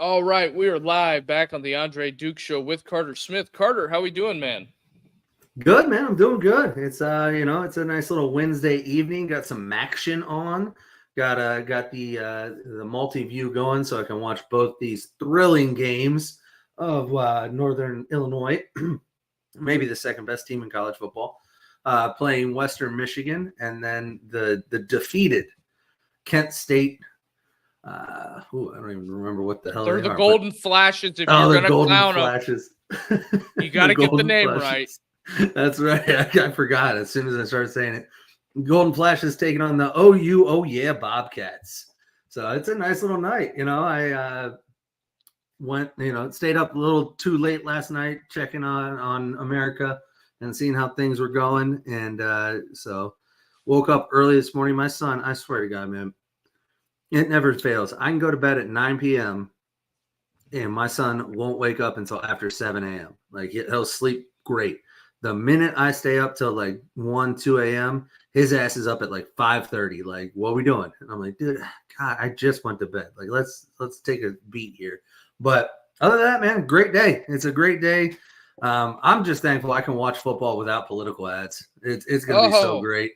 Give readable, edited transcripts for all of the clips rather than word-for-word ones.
All right, we are live back on the Andre Duke Show with Carter Smith. Carter, how we doing, man? Good, man. I'm doing good. It's a nice little Wednesday evening. Got some action on. Got the multi-view going so I can watch both these thrilling games of Northern Illinois, maybe the second best team in college football, playing Western Michigan, and then the defeated Kent State. I don't even remember what the hell They're they the are. Golden Flashes. If Oh, you're the gonna Golden clown them, Flashes. you got to get the name right. That's right. I forgot as soon as I started saying it. Golden Flashes taking on the OU, oh yeah, Bobcats. So it's a nice little night. I stayed up a little too late last night checking on America and seeing how things were going. And so woke up early this morning. My son, I swear to God, man, it never fails. I can go to bed at 9 p.m. and my son won't wake up until after 7 a.m. Like he'll sleep great. The minute I stay up till like 1, 2 a.m., his ass is up at like 5:30. Like, what are we doing? And I'm like, dude, God, I just went to bed. Like, let's take a beat here. But other than that, man, great day. It's a great day. I'm just thankful I can watch football without political ads. It's gonna be so great.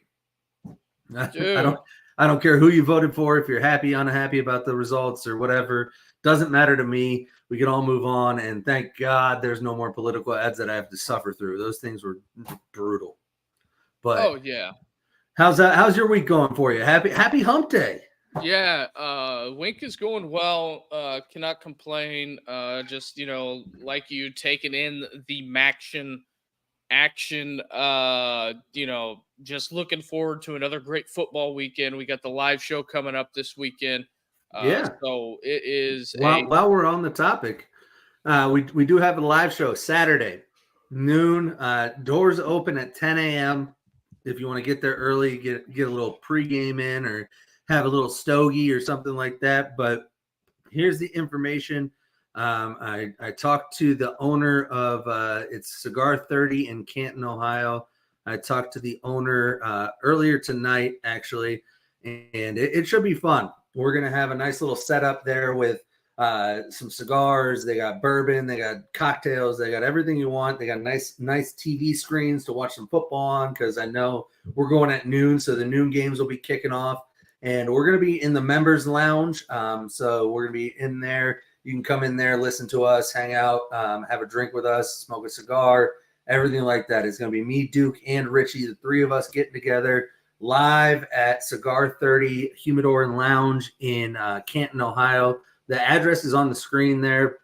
I don't care who you voted for. If you're happy, unhappy about the results or whatever, doesn't matter to me. We can all move on, and thank God there's no more political ads that I have to suffer through. Those things were brutal. But oh yeah, how's your week going for you? Happy Hump Day. Yeah, Wink is going well. Cannot complain. Just like you taking in the Maction action. Just looking forward to another great football weekend. We got the live show coming up this weekend. So it is. While we're on the topic, we do have a live show Saturday, noon. Doors open at 10 a.m. If you want to get there early, get a little pregame in or have a little stogie or something like that. But here's the information. I talked to the owner of it's Cigar 30 in Canton, Ohio. I talked to the owner earlier tonight, actually, and it should be fun. We're going to have a nice little setup there with some cigars. They got bourbon. They got cocktails. They got everything you want. They got nice TV screens to watch some football on because I know we're going at noon, so the noon games will be kicking off. And we're going to be in the members lounge. So we're going to be in there. You can come in there, listen to us, hang out, have a drink with us, smoke a cigar, everything like that. It's going to be me, Duke, and Richie, the three of us getting together live at Cigar 30 Humidor and Lounge in Canton, Ohio. The address is on the screen there.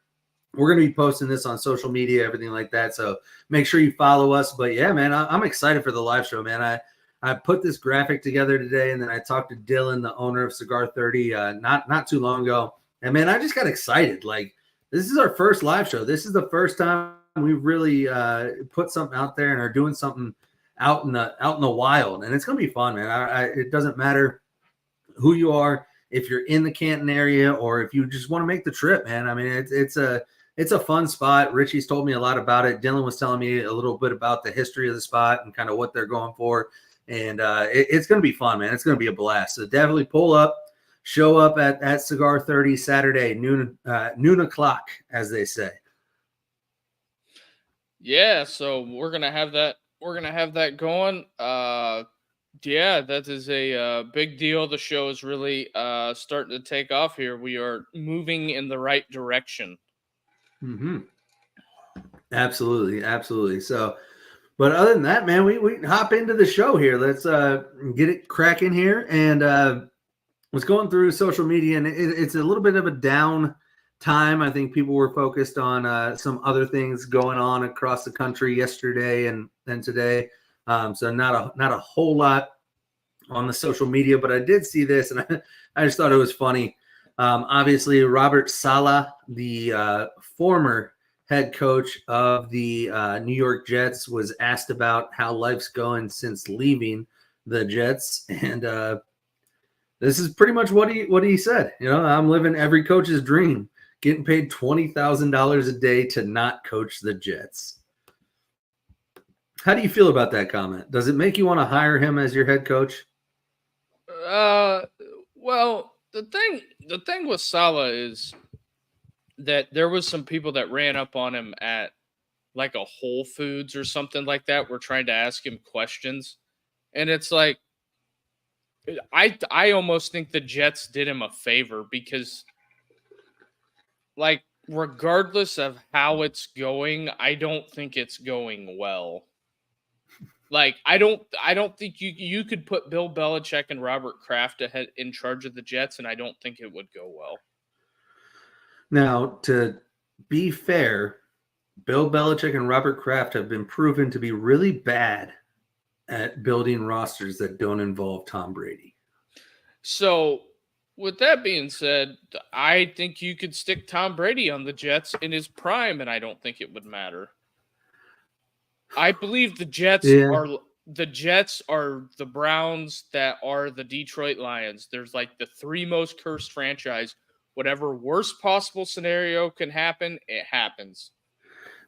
We're going to be posting this on social media, everything like that. So make sure you follow us. But yeah, man, I'm excited for the live show, man. I put this graphic together today, and then I talked to Dylan, the owner of Cigar 30, not too long ago. And man, I just got excited. Like, this is our first live show. This is the first time we really put something out there and are doing something out in the wild, and it's gonna be fun, man. It doesn't matter who you are, if you're in the Canton area or if you just want to make the trip, man. I mean, it's a fun spot. Richie's told me a lot about it. Dylan was telling me a little bit about the history of the spot and kind of what they're going for. And it's going to be fun, man. It's going to be a blast. So definitely pull up, show up at Cigar 30 Saturday, noon o'clock, as they say. Yeah, so we're gonna have that. We're gonna have that going. Yeah, that is a big deal. The show is really starting to take off here. We are moving in the right direction. Mm-hmm. Absolutely. So. But other than that, man, we can hop into the show here. Let's get it cracking here. And was going through social media, and it's a little bit of a down time. I think people were focused on some other things going on across the country yesterday and today. So not a whole lot on the social media, but I did see this, and I just thought it was funny. Obviously, Robert Saleh, the former head coach of the New York Jets, was asked about how life's going since leaving the Jets, and this is pretty much what he said. I'm living every coach's dream, getting paid $20,000 a day to not coach the Jets. How do you feel about that comment? Does it make you want to hire him as your head coach? Well, the thing with Saleh is that there was some people that ran up on him at like a Whole Foods or something like that. Were trying to ask him questions, and it's like I almost think the Jets did him a favor because, like, regardless of how it's going, I don't think it's going well. Like, I don't think you could put Bill Belichick and Robert Kraft ahead in charge of the Jets, and I don't think it would go well. Now, to be fair, Bill Belichick and Robert Kraft have been proven to be really bad at building rosters that don't involve Tom Brady. So, with that being said, I think you could stick Tom Brady on the Jets in his prime, and I don't think it would matter. I believe the Jets are the Browns that are the Detroit Lions. There's like the three most cursed franchise. Whatever worst possible scenario can happen, it happens.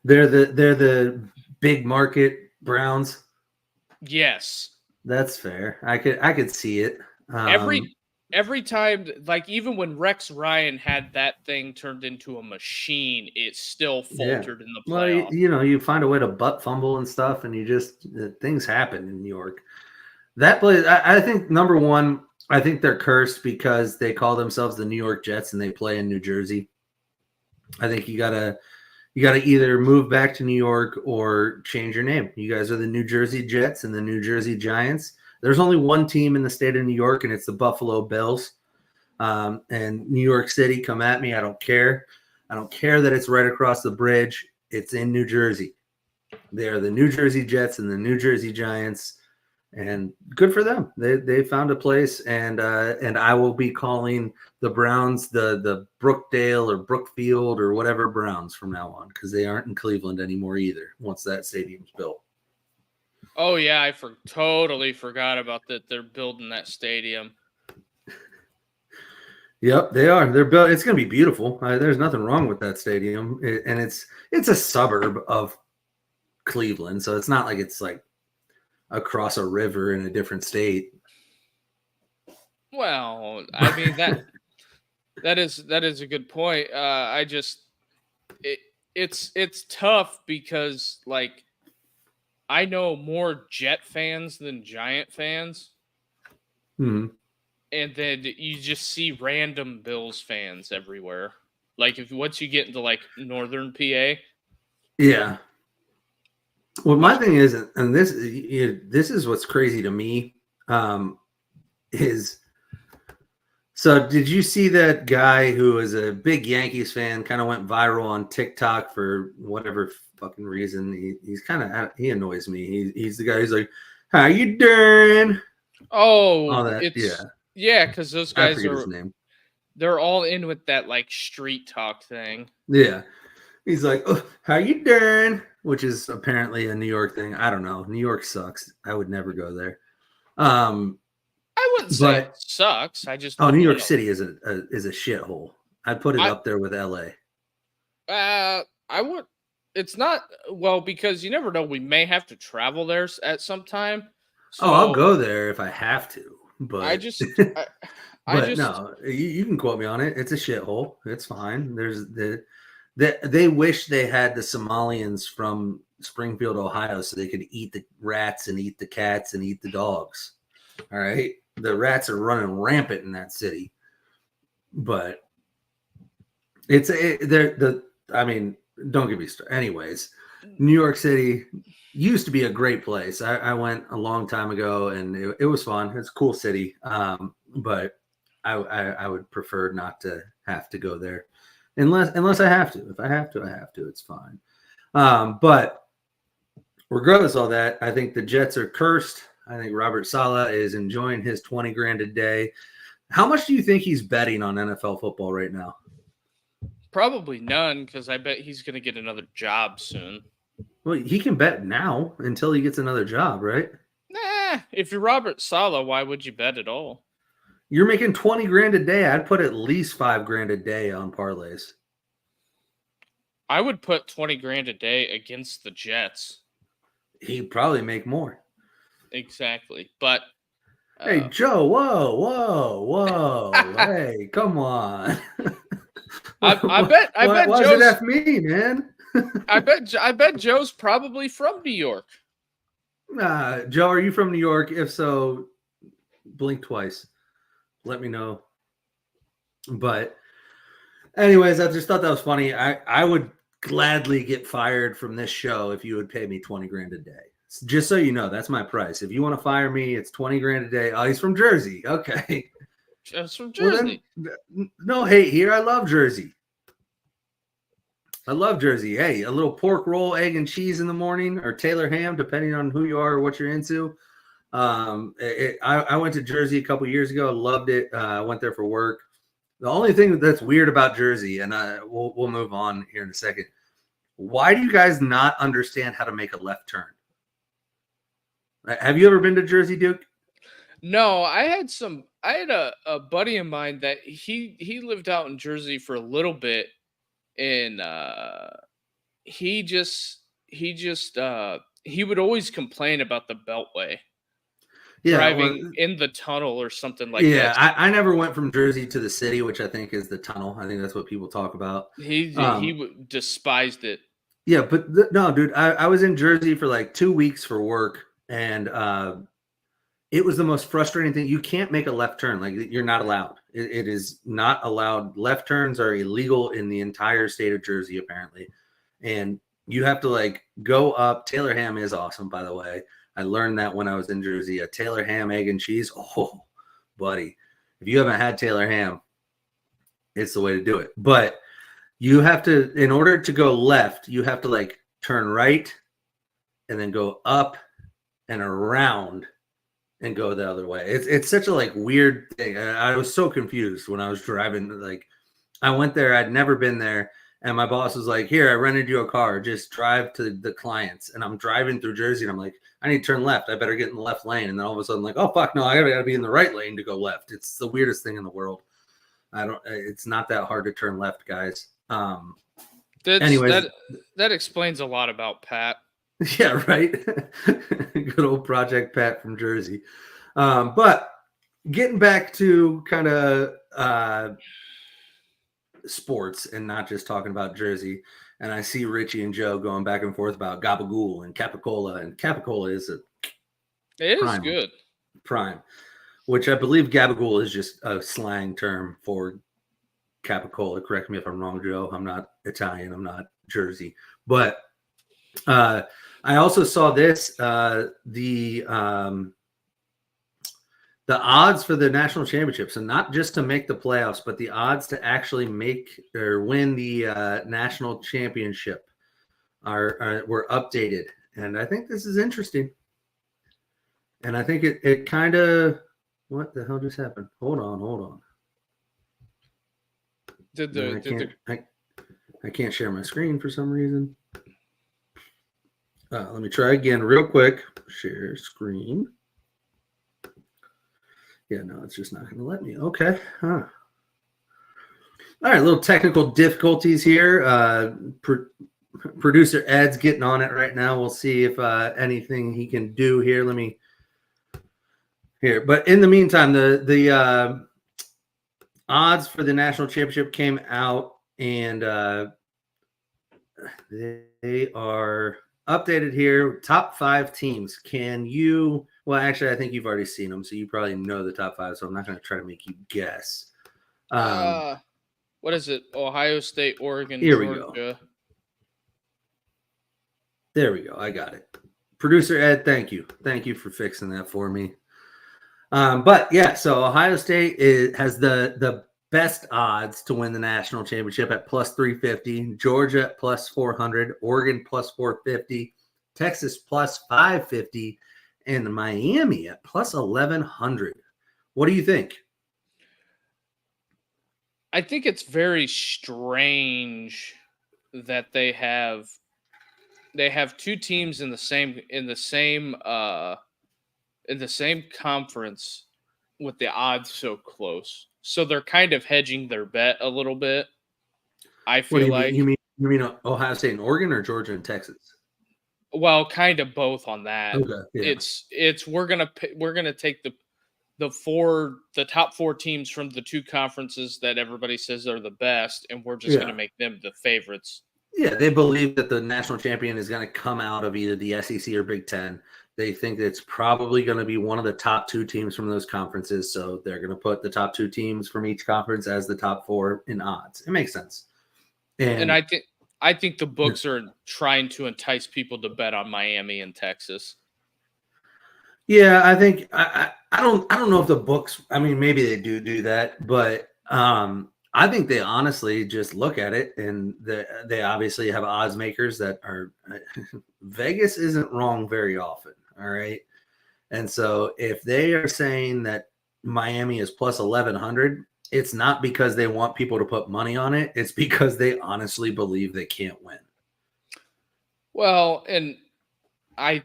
They're the big market Browns. Yes, that's fair. I could see it. Every time, like even when Rex Ryan had that thing turned into a machine, it still faltered in the playoffs. Well, you find a way to butt fumble and stuff, and you just things happen in New York. That place, I think number one, I think they're cursed because they call themselves the New York Jets and they play in New Jersey. I think you gotta either move back to New York or change your name. You guys are the New Jersey Jets and the New Jersey Giants. There's only one team in the state of New York, and it's the Buffalo Bills. And New York City, come at me. I don't care. I don't care that it's right across the bridge. It's in New Jersey. They are the New Jersey Jets and the New Jersey Giants, and good for them. They found a place, and I will be calling the Browns the Brookdale or Brookfield or whatever Browns from now on, because they aren't in Cleveland anymore either once that stadium's built. Oh yeah, I totally forgot about that. They're building that stadium. Yep, they are. They're built. It's going to be beautiful. There's nothing wrong with that stadium, and it's a suburb of Cleveland, so it's not like it's like across a river in a different state. Well, I mean that is a good point. It's tough because like I know more Jet fans than Giant fans. Hmm. And then you just see random Bills fans everywhere. Like once you get into like northern PA. Yeah. Well, my thing is, and this is what's crazy to me, is so did you see that guy who is a big Yankees fan kind of went viral on TikTok for whatever fucking reason? He annoys me. He's the guy who's like, "How you doing?" Oh, all that. Yeah, because those guys his name. They're all in with that like street talk thing. Yeah. He's like, "Oh, how you doing?" Which is apparently a New York thing. I don't know. New York sucks. I would never go there. I wouldn't say it sucks. New York City is a shithole. I'd put it up there with LA. I would. It's not because you never know. We may have to travel there at some time. So, I'll go there if I have to. But no, you can quote me on it. It's a shithole. It's fine. They wish they had the Somalians from Springfield, Ohio, so they could eat the rats and eat the cats and eat the dogs. All right, the rats are running rampant in that city, but I mean, don't get me started. Anyways, New York City used to be a great place. I went a long time ago, and it was fun. It's a cool city, but I would prefer not to have to go there. Unless I have to. If I have to, I have to. It's fine. But regardless of all that, I think the Jets are cursed. I think Robert Saleh is enjoying his 20 grand a day. How much do you think he's betting on NFL football right now? Probably none, because I bet he's going to get another job soon. Well, he can bet now until he gets another job, right? Nah, if you're Robert Saleh, why would you bet at all? You're making 20 grand a day. I'd put at least 5 grand a day on parlays. I would put 20 grand a day against the Jets. He'd probably make more. Exactly. But hey, Joe, whoa. Hey, come on. I bet why does it Joe's F me, man? I bet Joe's probably from New York. Joe, are you from New York? If so, blink twice. Let me know. But anyways, I just thought that was funny. I would gladly get fired from this show if you would pay me 20 grand a day. Just so you know, that's my price. If you want to fire me, it's 20 grand a day. Oh, he's from Jersey. Okay. Joe's from Jersey. Well, then, no hate here. I love Jersey. Hey, a little pork roll, egg and cheese in the morning, or Taylor ham, depending on who you are or what you're into. I went to Jersey a couple years ago. Loved it. I went there for work. The only thing that's weird about Jersey, and we'll move on here in a second. Why do you guys not understand how to make a left turn? Have you ever been to Jersey, Duke? No, I had a buddy of mine that he lived out in Jersey for a little bit, and he would always complain about the Beltway. Yeah, driving in the tunnel or something like that. Yeah, I never went from Jersey to the city, which I think is the tunnel. I think that's what people talk about. He despised it. Yeah, but no, dude, I was in Jersey for like 2 weeks for work, and it was the most frustrating thing. You can't make a left turn. Like, you're not allowed. It is not allowed. Left turns are illegal in the entire state of Jersey, apparently. And you have to like go up. Taylor ham is awesome, by the way. I learned that when I was in Jersey. A Taylor ham, egg, and cheese. Oh, buddy. If you haven't had Taylor ham, it's the way to do it. But you have to, in order to go left, you have to like turn right and then go up and around and go the other way. It's such a like weird thing. I was so confused when I was driving. Like, I went there. I'd never been there. And my boss was like, here, I rented you a car. Just drive to the clients. And I'm driving through Jersey, and I'm like, I need to turn left. I better get in the left lane. And then all of a sudden, like, oh, fuck, no, I gotta be in the right lane to go left. It's the weirdest thing in the world. It's not that hard to turn left, guys. Anyways, that explains a lot about Pat. Yeah, right. Good old Project Pat from Jersey. But getting back to kind of sports and not just talking about Jersey, and I see Richie and Joe going back and forth about Gabagool and Capicola, and Capicola is good prime, which I believe Gabagool is just a slang term for Capicola. Correct me if I'm wrong, Joe. I'm not Italian. I'm not Jersey, but I also saw this the odds for the national championship. So not just to make the playoffs, but the odds to actually make or win the national championship were updated. And I think this is interesting. And I think it kind of, what the hell just happened? Hold on. I can't share my screen for some reason. Let me try again real quick. Share screen. Yeah, no, it's just not going to let me. Okay. Huh. All right, little technical difficulties here. Producer Ed's getting on it right now. We'll see if anything he can do here. But in the meantime, the odds for the national championship came out, and they are updated here. Top 5 teams. Can you? Well, actually, I think you've already seen them, so you probably know the top 5. So I'm not going to try to make you guess. What is it? Ohio State, Oregon, here Georgia. We go. There we go. I got it. Producer Ed, thank you. Thank you for fixing that for me. But yeah, so Ohio State has the best odds to win the national championship at plus 350, Georgia at plus 400, Oregon plus 450, Texas plus 550, and Miami at plus 1100. What do you think? I think it's very strange that they have 2 teams in the same conference with the odds so close. So they're kind of hedging their bet a little bit. I feel like you mean Ohio State and Oregon, or Georgia and Texas? Well, kind of both on that. Okay, yeah. It's we're gonna take the top 4 teams from the 2 conferences that everybody says are the best, and we're just going to make them the favorites. Yeah, they believe that the national champion is going to come out of either the SEC or Big Ten. They think it's probably going to be one of the top 2 teams from those conferences. So they're going to put the top 2 teams from each conference as the top 4 in odds. It makes sense. And I think the books are trying to entice people to bet on Miami and Texas. Yeah, I think I don't know if the books, I mean, maybe they do that, but I think they honestly just look at it, and they obviously have odds makers that are Vegas isn't wrong very often. All right. And so if they are saying that Miami is plus 1,100, it's not because they want people to put money on it. It's because they honestly believe they can't win. Well, and I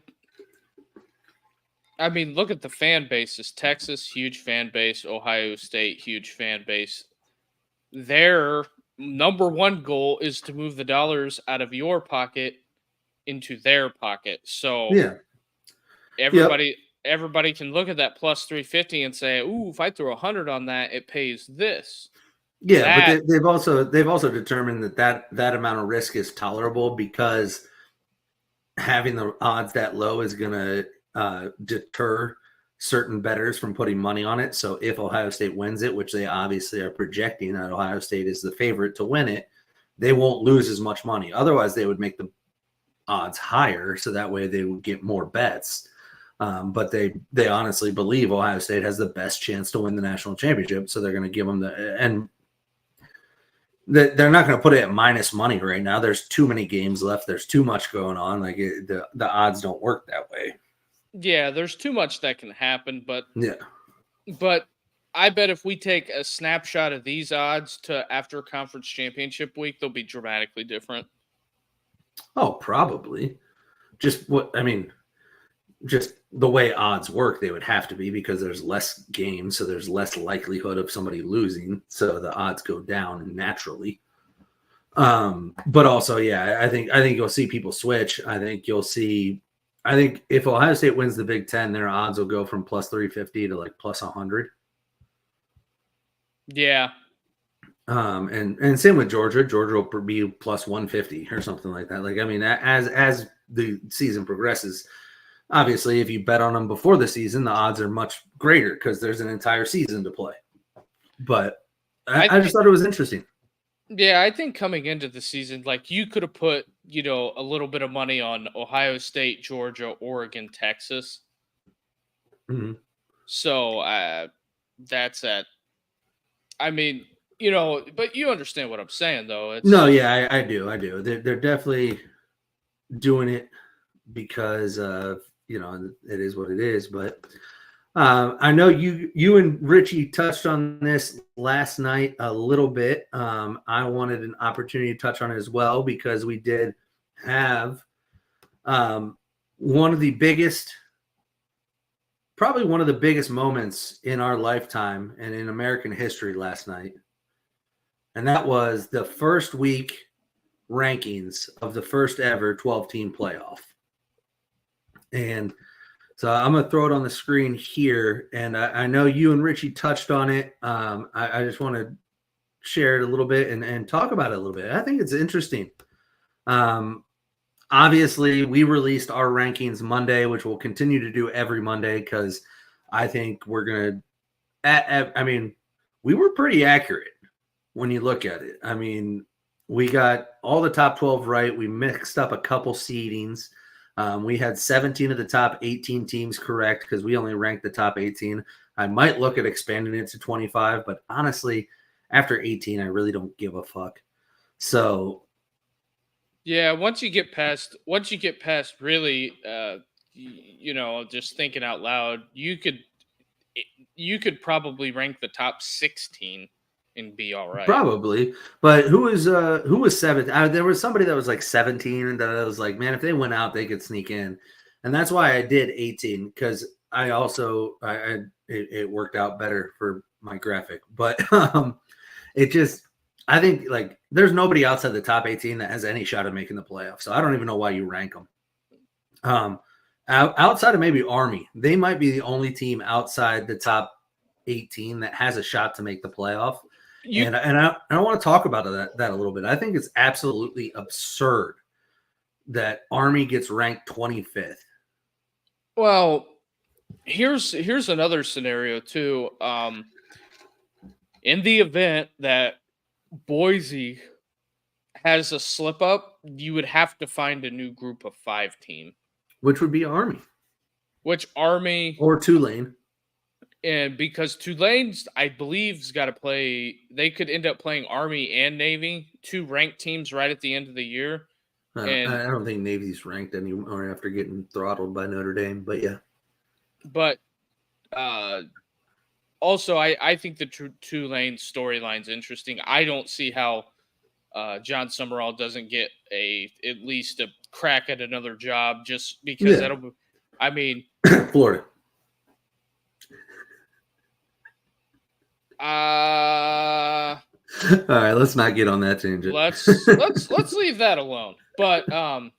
mean, look at the fan bases. Texas, huge fan base. Ohio State, huge fan base. Their number one goal is to move the dollars out of your pocket into their pocket. So yeah, everybody can look at that plus 350 and say, "Ooh, if I throw 100 on that, it pays this." Yeah, but they've also determined that amount of risk is tolerable because having the odds that low is going to deter certain bettors from putting money on it. So if Ohio State wins it, which they obviously are projecting that Ohio State is the favorite to win it, they won't lose as much money. Otherwise, they would make the odds higher, so that way they would get more bets. But they honestly believe Ohio State has the best chance to win the national championship, so they're going to give them they're not going to put it at minus money right now. There's too many games left. There's too much going on. Like the odds don't work that way. Yeah, there's too much that can happen, but I bet if we take a snapshot of these odds to after conference championship week, they'll be dramatically different. Oh, probably. Just the way odds work, they would have to be because there's less games, so there's less likelihood of somebody losing, so the odds go down naturally. But also, yeah, I think you'll see people switch. I think if Ohio State wins the Big Ten, their odds will go from plus 350 to like plus 100. Yeah. And same with Georgia. Georgia will be plus 150 or something like that. Like, I mean, as the season progresses, obviously, if you bet on them before the season, the odds are much greater because there's an entire season to play. But I just thought it was interesting. Yeah, I think coming into the season, like you could have put, a little bit of money on Ohio State, Georgia, Oregon, Texas. Mm-hmm. So that's at. I mean, but you understand what I'm saying, though. I do. They're definitely doing it because of it is what it is. But I know you and Richie touched on this last night a little bit. I wanted an opportunity to touch on it as well because we did have one of the biggest moments in our lifetime and in American history last night. And that was the first week rankings of the first ever 12-team playoff. And so I'm going to throw it on the screen here. And I know you and Richie touched on it. I just want to share it a little bit and talk about it a little bit. I think it's interesting. Obviously, we released our rankings Monday, which we'll continue to do every Monday because I think we're going to we were pretty accurate when you look at it. I mean, we got all the top 12 right. We mixed up a couple seedings. We had 17 of the top 18 teams correct because we only ranked the top 18. I might look at expanding it to 25, but honestly, after 18, I really don't give a fuck. So, yeah, once you get past really, just thinking out loud, you could probably rank the top 16 and be all right. Probably, but who was 7? There was somebody that was like 17, and that I was like, man, if they went out, they could sneak in, and that's why I did 18 because I also it worked out better for my graphic, but I think like there's nobody outside the top 18 that has any shot of making the playoffs, so I don't even know why you rank them. Outside of maybe Army, they might be the only team outside the top 18 that has a shot to make the playoff. And I want to talk about that a little bit. I think it's absolutely absurd that Army gets ranked 25th. Well, here's another scenario too. In the event that Boise has a slip up, you would have to find a new group of 5 team. Which would be Army. Which Army or Tulane. And because Tulane's, I believe, has got to play, they could end up playing Army and Navy, 2 ranked teams right at the end of the year. I don't think Navy's ranked anymore after getting throttled by Notre Dame, but yeah. But also, I think the Tulane storyline's interesting. I don't see how John Summerall doesn't get at least a crack at another job just because that'll. I mean, Florida. All right, let's not get on that tangent. Let's leave that alone. But I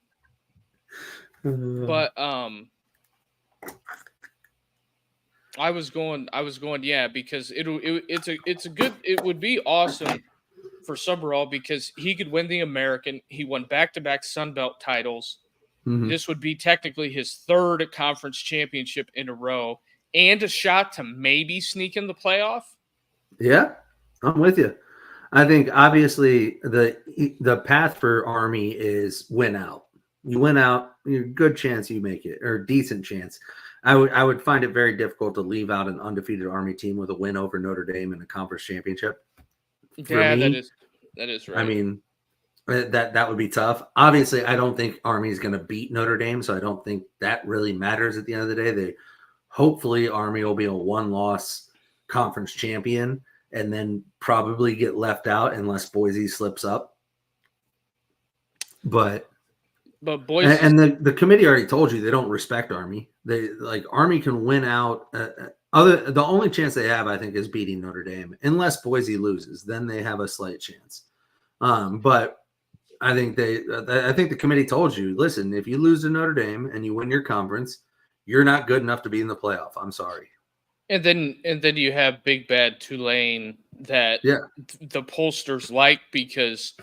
was going, yeah, because it would be awesome for Summerall because he could win the American. He won back-to-back Sun Belt titles. Mm-hmm. This would be technically his 3rd conference championship in a row and a shot to maybe sneak in the playoff. Yeah, I'm with you. I think obviously the path for Army is win out. You win out, good chance you make it, or decent chance. I would find it very difficult to leave out an undefeated Army team with a win over Notre Dame in a conference championship. Yeah, that is right. I mean, that would be tough. Obviously, I don't think Army is going to beat Notre Dame, so I don't think that really matters at the end of the day. Hopefully Army will be a 1-loss conference champion and then probably get left out unless Boise slips up. But Boise and the committee already told you they don't respect Army. Army can win out. The only chance they have, I think, is beating Notre Dame, unless Boise loses. Then they have a slight chance. But I think the committee told you, listen, if you lose to Notre Dame and you win your conference, you're not good enough to be in the playoff. I'm sorry. And then you have big bad Tulane that the pollsters like, because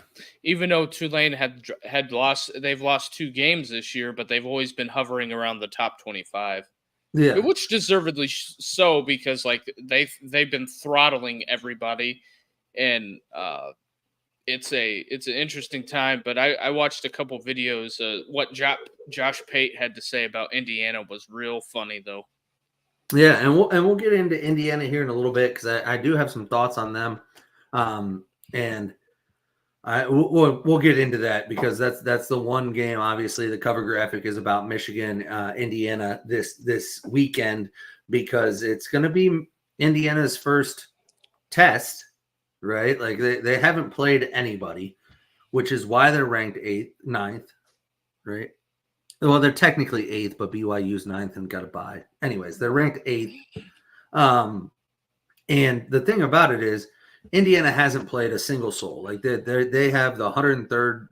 even though Tulane had lost, they've lost 2 games this year, but they've always been hovering around the top 25. Yeah, which deservedly so, because they've been throttling everybody, and it's an interesting time. But I watched a couple videos. What Josh Pate had to say about Indiana was real funny though. Yeah, and we'll get into Indiana here in a little bit because I do have some thoughts on them, and we'll get into that because that's the one game. Obviously, the cover graphic is about Michigan, Indiana this weekend because it's going to be Indiana's first test, right? Like they haven't played anybody, which is why they're ranked 9th, right? Well, they're technically 8th, but BYU's 9th and got a bye. Anyways, they're ranked 8th. And the thing about it is Indiana hasn't played a single soul. Like they have the 103rd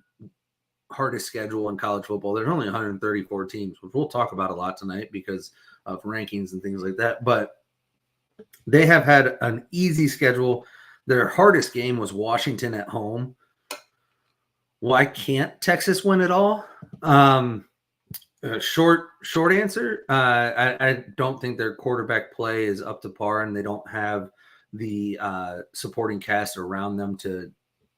hardest schedule in college football. There's only 134 teams, which we'll talk about a lot tonight because of rankings and things like that. But they have had an easy schedule. Their hardest game was Washington at home. Why can't Texas win it all? Short answer. I don't think their quarterback play is up to par, and they don't have the supporting cast around them to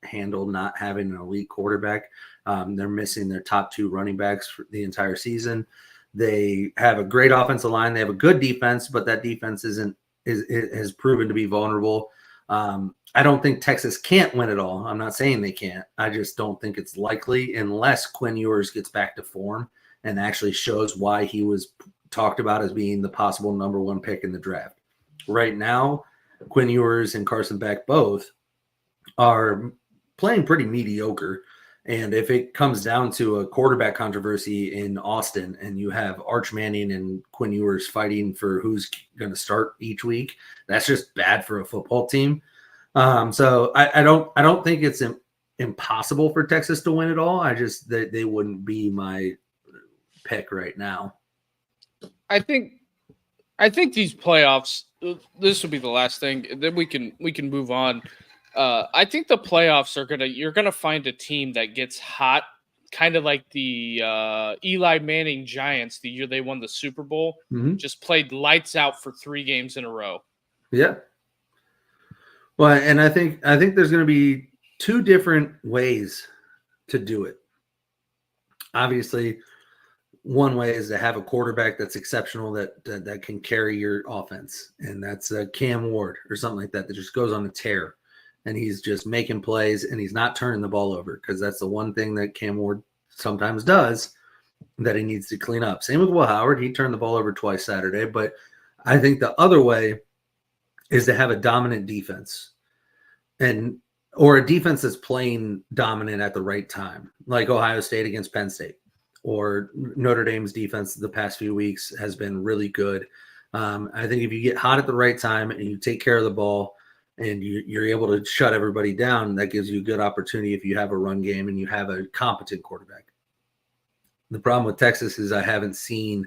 handle not having an elite quarterback. They're missing their top 2 running backs for the entire season. They have a great offensive line. They have a good defense, but that defense has proven to be vulnerable. I don't think Texas can't win it all. I'm not saying they can't. I just don't think it's likely unless Quinn Ewers gets back to form and actually shows why he was talked about as being the possible number 1 pick in the draft. Right now, Quinn Ewers and Carson Beck both are playing pretty mediocre. And if it comes down to a quarterback controversy in Austin and you have Arch Manning and Quinn Ewers fighting for who's going to start each week, that's just bad for a football team. So I don't think it's impossible for Texas to win it all. They wouldn't be my pick right now. I think these playoffs, this will be the last thing. Then we can move on. I think the playoffs you're gonna find a team that gets hot, kind of like the Eli Manning Giants the year they won the Super Bowl. Mm-hmm. Just played lights out for 3 games in a row. Yeah. Well, and I think there's going to be 2 different ways to do it. Obviously, one way is to have a quarterback that's exceptional that can carry your offense, and that's Cam Ward or something like that just goes on a tear, and he's just making plays and he's not turning the ball over, because that's the one thing that Cam Ward sometimes does that he needs to clean up. Same with Will Howard. He turned the ball over twice Saturday, but I think the other way is to have a dominant defense, or a defense that's playing dominant at the right time, like Ohio State against Penn State, or Notre Dame's defense the past few weeks has been really good. I think if you get hot at the right time and you take care of the ball and you're able to shut everybody down, that gives you a good opportunity if you have a run game and you have a competent quarterback. The problem with Texas is I haven't seen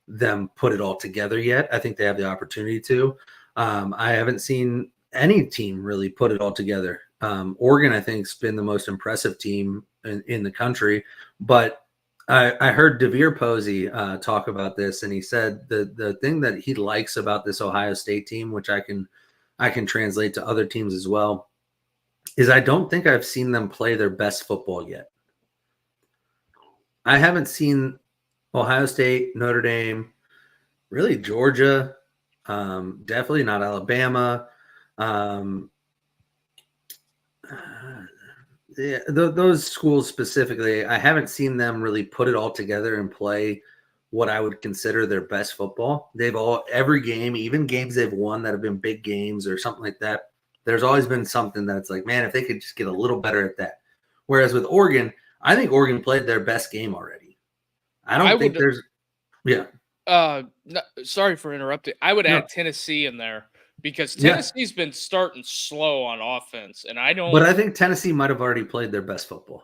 them put it all together yet. I think they have the opportunity to. I haven't seen any team really put it all together. Oregon, I think, has been the most impressive team in the country. But I heard DeVere Posey talk about this, and he said the thing that he likes about this Ohio State team, which I can translate to other teams as well, is I don't think I've seen them play their best football yet. I haven't seen Ohio State, Notre Dame, really Georgia, definitely not Alabama. Those schools specifically, I haven't seen them really put it all together and play what I would consider their best football. Every game, even games they've won that have been big games or something like that, there's always been something that's like, man, if they could just get a little better at that. Whereas with Oregon, I think Oregon played their best game already. I think there's, yeah. No, sorry for interrupting. I would add Tennessee in there, because Tennessee's been starting slow on offense, and But I think Tennessee might have already played their best football.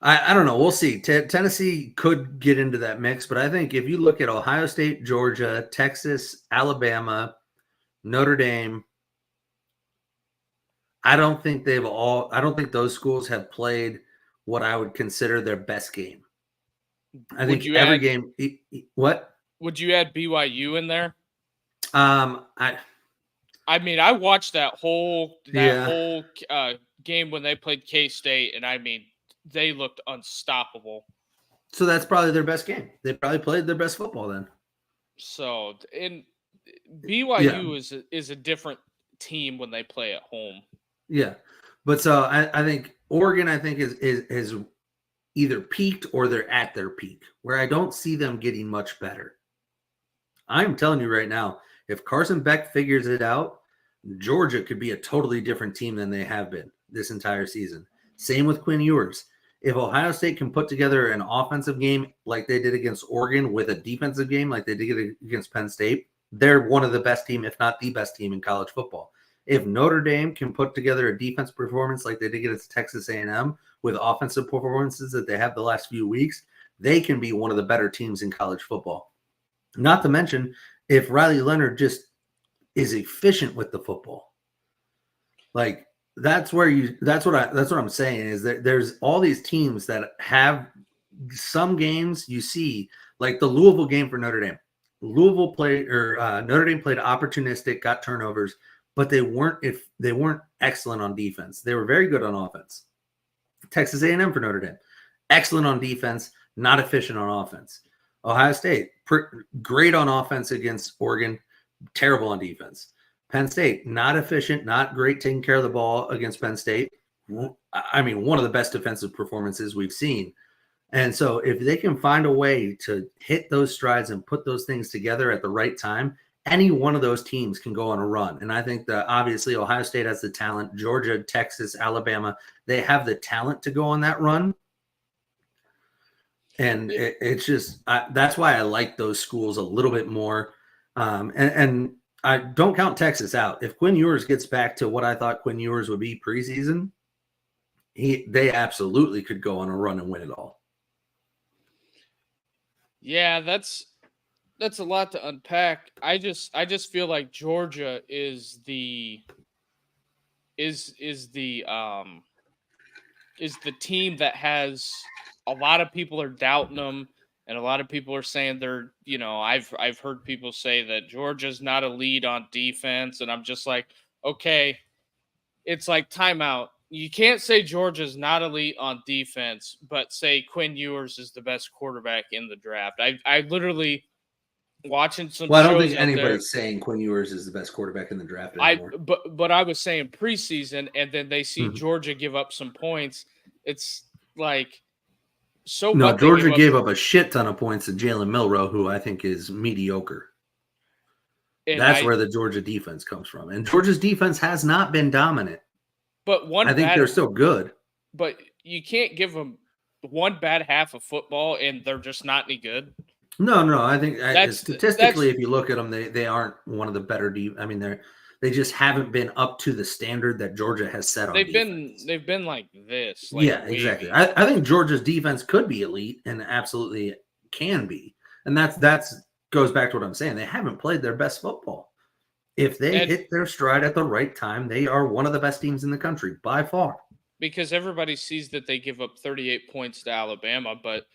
I don't know. We'll see. Tennessee could get into that mix, but I think if you look at Ohio State, Georgia, Texas, Alabama, Notre Dame, I don't think those schools have played what I would consider their best game. I think every game. What? Would you add BYU in there? I mean, I watched that whole game when they played K-State, and I mean, they looked unstoppable. So that's probably their best game. They probably played their best football then. So, and BYU is a different team when they play at home. Yeah, but so I think Oregon, is either peaked or they're at their peak, where I don't see them getting much better. I'm telling you right now, if Carson Beck figures it out, Georgia could be a totally different team than they have been this entire season. Same with Quinn Ewers. If Ohio State can put together an offensive game like they did against Oregon with a defensive game like they did against Penn State, they're one of the best team, if not the best team in college football. If Notre Dame can put together a defense performance like they did against Texas A&M with offensive performances that they have the last few weeks, they can be one of the better teams in college football. Not to mention, if Riley Leonard just is efficient with the football, like that's what I'm saying is that there's all these teams that have some games you see, like the Louisville game for Notre Dame. Notre Dame played opportunistic, got turnovers, but they weren't excellent on defense. They were very good on offense. Texas A&M for Notre Dame, excellent on defense, not efficient on offense. Ohio State, great on offense against Oregon, terrible on defense. Penn State, not efficient, not great taking care of the ball against Penn State. I mean, one of the best defensive performances we've seen. And so if they can find a way to hit those strides and put those things together at the right time, any one of those teams can go on a run. And I think that obviously Ohio State has the talent. Georgia, Texas, Alabama, they have the talent to go on that run. And it's just that's why I like those schools a little bit more. And I don't count Texas out. If Quinn Ewers gets back to what I thought Quinn Ewers would be preseason, they absolutely could go on a run and win it all. Yeah, that's that's a lot to unpack. I just feel like Georgia is the is the team that has a lot of people are doubting them, and a lot of people are saying they're, I've heard people say that Georgia's not a lead on defense, and I'm just like, okay, it's like timeout. You can't say Georgia's not elite on defense, but say Quinn Ewers is the best quarterback in the draft. I literally watching some Well, I don't shows think out there. anybody's saying Quinn Ewers is the best quarterback in the draft I anymore. but I was saying preseason, and then they see Mhm. Georgia give up some points. It's like, so No, what they Georgia give up. gave up a shit ton of points to Jalen Milroe, who I think is mediocre. And That's where the Georgia defense comes from. And Georgia's defense has not been dominant. but I think they're still good. But you can't give them one bad half of football and they're just not any good. No. I think statistically, if you look at them, they aren't one of the better. I mean, they just haven't been up to the standard that Georgia has set on defense. They've been like this. Like, yeah, exactly. I think Georgia's defense could be elite and absolutely can be, and that's goes back to what I'm saying. They haven't played their best football. If they hit their stride at the right time, they are one of the best teams in the country by far. Because everybody sees that they give up 38 points to Alabama, but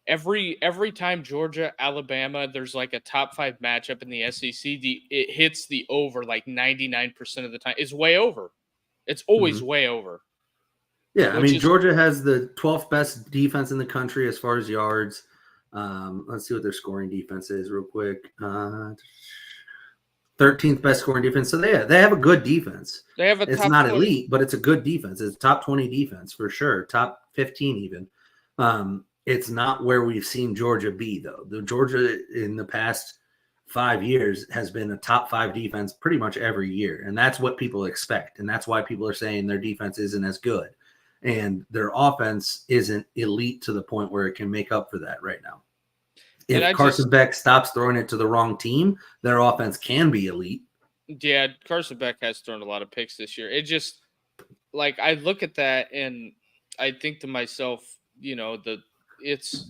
every time Georgia, Alabama, there's like a top 5 matchup in the SEC, it hits the over like 99% of the time. It's way over. It's always way over. Yeah, I mean, Georgia has the 12th best defense in the country as far as yards. Let's see what their scoring defense is real quick. 13th best scoring defense. So they have a good defense. They have it's not elite, but it's a good defense. It's top 20 defense for sure. Top 15 even. It's not where we've seen Georgia be, though. The Georgia in the past 5 years has been a top 5 defense pretty much every year. And that's what people expect. And that's why people are saying their defense isn't as good. And their offense isn't elite to the point where it can make up for that right now. If Carson Beck stops throwing it to the wrong team, their offense can be elite. Yeah, Carson Beck has thrown a lot of picks this year. It just, like, I look at that and I think to myself, it's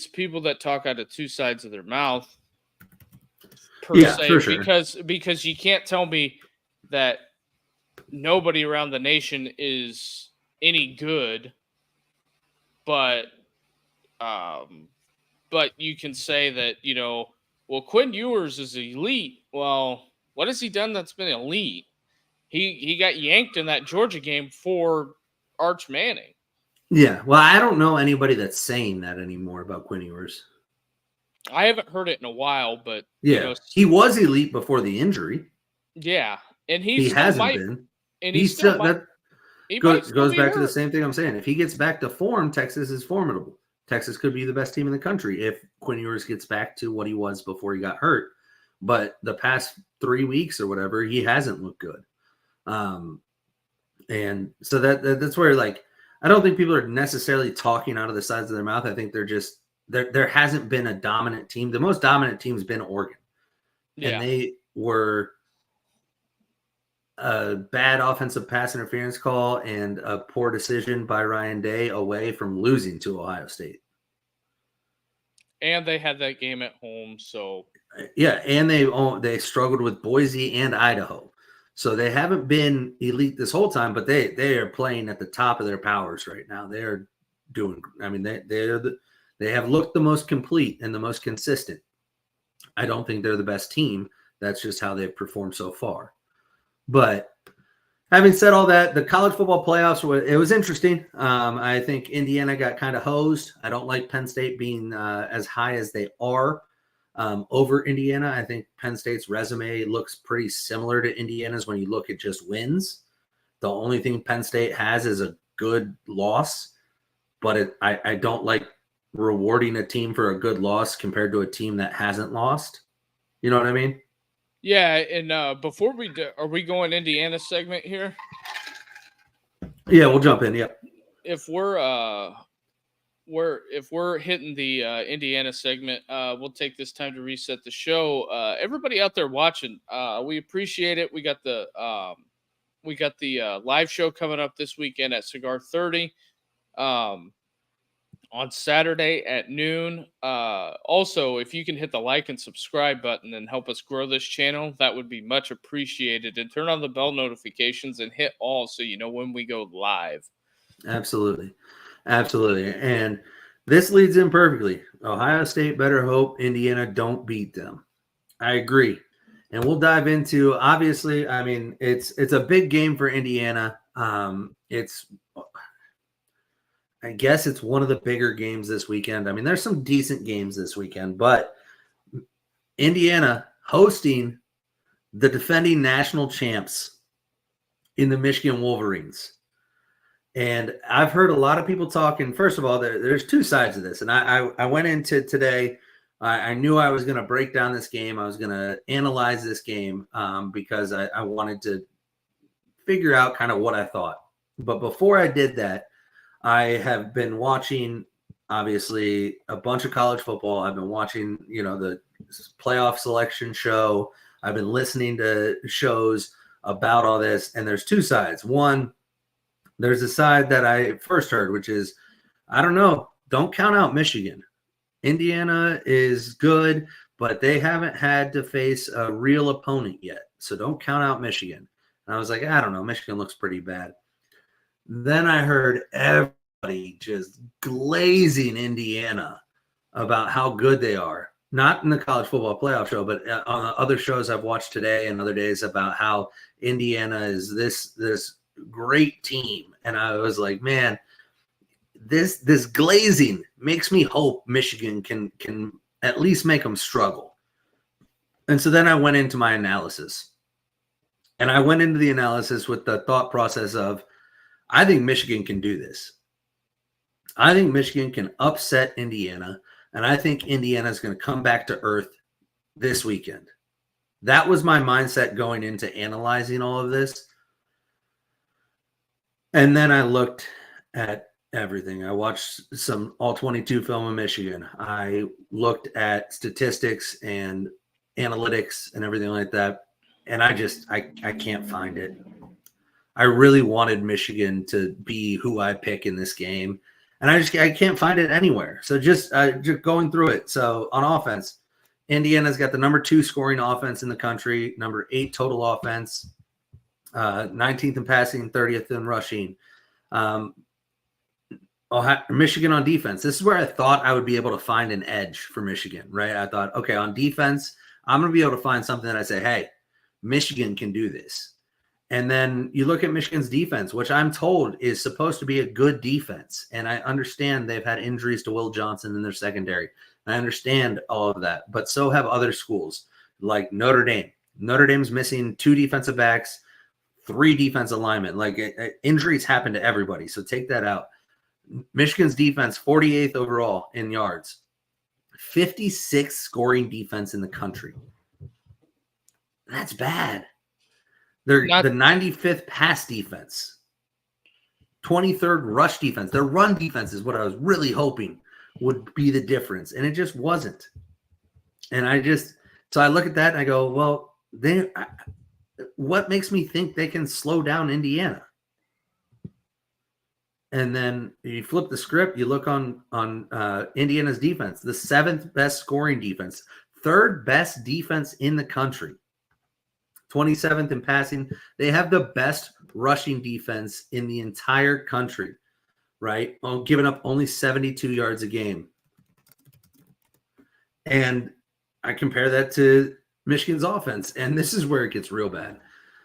people that talk out of two sides of their mouth per se, for sure. because you can't tell me that nobody around the nation is any good, but you can say that, well, Quinn Ewers is elite. Well, what has he done that's been elite? He got yanked in that Georgia game for Arch Manning. Yeah, well, I don't know anybody that's saying that anymore about Quinn Ewers. I haven't heard it in a while, but yeah, he was elite before the injury. Yeah, and he hasn't been. And he still goes back to the same thing I'm saying. If he gets back to form, Texas is formidable. Texas could be the best team in the country if Quinn Ewers gets back to what he was before he got hurt. But the past 3 weeks or whatever, he hasn't looked good. And so that's where, like, I don't think people are necessarily talking out of the sides of their mouth. I think they're just there hasn't been a dominant team. The most dominant team has been Oregon. Yeah. And they were a bad offensive pass interference call and a poor decision by Ryan Day away from losing to Ohio State. And they had that game at home, so yeah, and they struggled with Boise and Idaho. So they haven't been elite this whole time, but they are playing at the top of their powers right now. They are doing. I mean, they have looked the most complete and the most consistent. I don't think they're the best team. That's just how they've performed so far. But having said all that, the college football playoffs it was interesting. I think Indiana got kind of hosed. I don't like Penn State being as high as they are. Over Indiana. I think Penn State's resume looks pretty similar to Indiana's when you look at just wins. The only thing Penn State has is a good loss, but I don't like rewarding a team for a good loss compared to a team that hasn't lost. You know what I mean? Yeah, and before we do, are we going Indiana segment here? Yeah, we'll jump in. Yep. If we're hitting the Indiana segment, we'll take this time to reset the show. Everybody out there watching, we appreciate it. We got the live show coming up this weekend at Cigar 30. on Saturday at noon. Also, if you can hit the like and subscribe button and help us grow this channel, that would be much appreciated. And turn on the bell notifications and hit all so you know when we go live. Absolutely. Absolutely. And this leads in perfectly. Ohio State better hope Indiana don't beat them. I agree. And we'll dive into, obviously, I mean, it's a big game for Indiana. I guess it's one of the bigger games this weekend. I mean, there's some decent games this weekend, but Indiana hosting the defending national champs in the Michigan Wolverines. And I've heard a lot of people talking. First of all, there's two sides of this. And I went into today. I knew I was going to break down this game. I was going to analyze this game because I wanted to figure out kind of what I thought. But before I did that, I have been watching, obviously, a bunch of college football. I've been watching, the playoff selection show. I've been listening to shows about all this. And there's two sides. One, there's a side that I first heard, which is, I don't know, don't count out Michigan. Indiana is good, but they haven't had to face a real opponent yet. So don't count out Michigan. And I was like, I don't know, Michigan looks pretty bad. Then I heard everybody just glazing Indiana about how good they are. Not in the college football playoff show, but on other shows I've watched today and other days about how Indiana is this great team. And I was like, man, this glazing makes me hope Michigan can at least make them struggle. And so then I went into my analysis. And I went into the analysis with the thought process of, I think Michigan can do this. I think Michigan can upset Indiana, and I think Indiana is going to come back to earth this weekend. That was my mindset going into analyzing all of this. And then I looked at everything. I watched some all 22 film of Michigan. I looked at statistics and analytics and everything like that. And I can't find it. I really wanted Michigan to be who I pick in this game. And I can't find it anywhere. So just going through it. So on offense, Indiana's got the number 2 scoring offense in the country, number 8 total offense, 19th in passing, 30th in rushing. Michigan on defense. This is where I thought I would be able to find an edge for Michigan, right? I thought, okay, on defense, I'm going to be able to find something that I say, hey, Michigan can do this. And then you look at Michigan's defense, which I'm told is supposed to be a good defense. And I understand they've had injuries to Will Johnson in their secondary. I understand all of that, but so have other schools like Notre Dame. Notre Dame's missing 2 defensive backs, 3 defensive linemen. Injuries happen to everybody, so take that out. Michigan's defense, 48th overall in yards, 56th scoring defense in the country. That's bad. They're the 95th pass defense, 23rd rush defense. Their run defense is what I was really hoping would be the difference, and it just wasn't. And so I look at that and I go, well, what makes me think they can slow down Indiana? And then you flip the script, you look on Indiana's defense, the 7th best scoring defense, 3rd best defense in the country, 27th in passing. They have the best rushing defense in the entire country, right? Giving up only 72 yards a game. And I compare that to Michigan's offense, and this is where it gets real bad.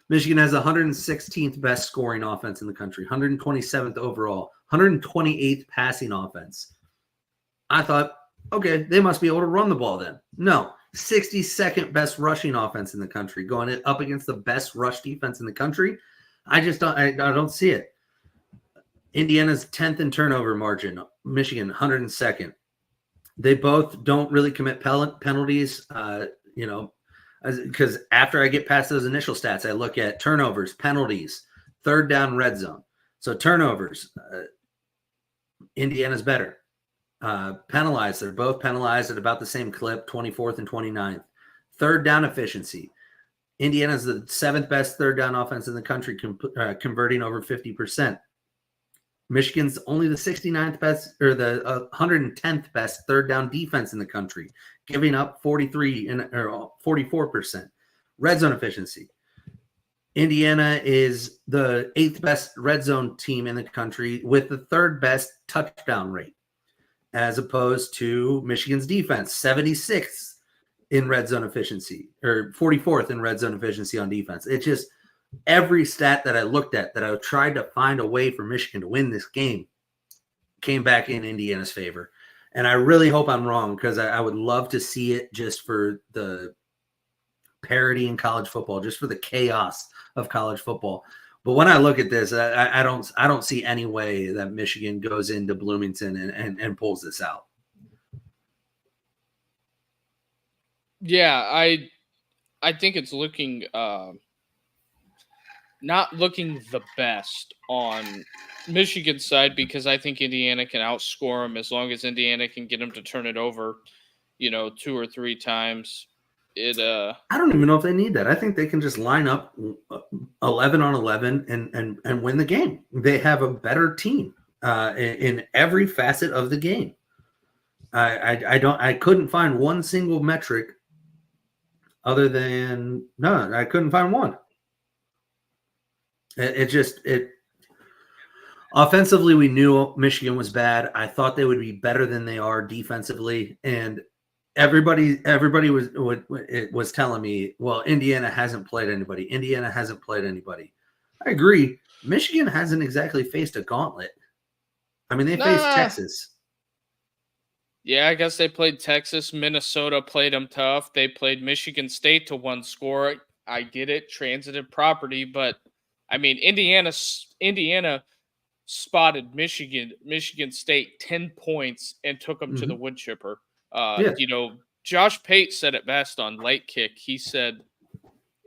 Michigan has the 116th best scoring offense in the country, 127th overall, 128th passing offense. I thought, okay, they must be able to run the ball then. No, 62nd best rushing offense in the country, going up against the best rush defense in the country. I don't see it. Indiana's 10th in turnover margin, Michigan 102nd. They both don't really commit penalties, because after I get past those initial stats, I look at turnovers, penalties, 3rd down, red zone. So turnovers, Indiana's better. Penalized, they're both penalized at about the same clip, 24th and 29th. 3rd down efficiency, Indiana's the 7th best 3rd down offense in the country, converting over 50%. Michigan's only the 69th best or the 110th best third down defense in the country, giving up 44% red zone efficiency. Indiana is the 8th best red zone team in the country with the 3rd best touchdown rate, as opposed to Michigan's defense, 76th in red zone efficiency, or 44th in red zone efficiency on defense. It's just every stat that I looked at that I tried to find a way for Michigan to win this game came back in Indiana's favor. And I really hope I'm wrong, because I would love to see it just for the parity in college football, just for the chaos of college football. But when I look at this, I don't see any way that Michigan goes into Bloomington and pulls this out. Yeah, I think it's looking not looking the best on Michigan's side, because I think Indiana can outscore them as long as Indiana can get them to turn it over, 2 or 3 times. I don't even know if they need that. I think they can just line up 11 on 11 and win the game. They have a better team in every facet of the game. I couldn't find one single metric other than I couldn't find one. It offensively, we knew Michigan was bad. I thought they would be better than they are defensively, and everybody was telling me, well, Indiana hasn't played anybody. Indiana hasn't played anybody. I agree. Michigan hasn't exactly faced a gauntlet. I mean, they faced Texas. Yeah, I guess they played Texas. Minnesota played them tough. They played Michigan State to 1 score. I get it, transitive property, but I mean, Indiana spotted Michigan State 10 points and took them to the wood chipper. Josh Pate said it best on Late Kick. He said,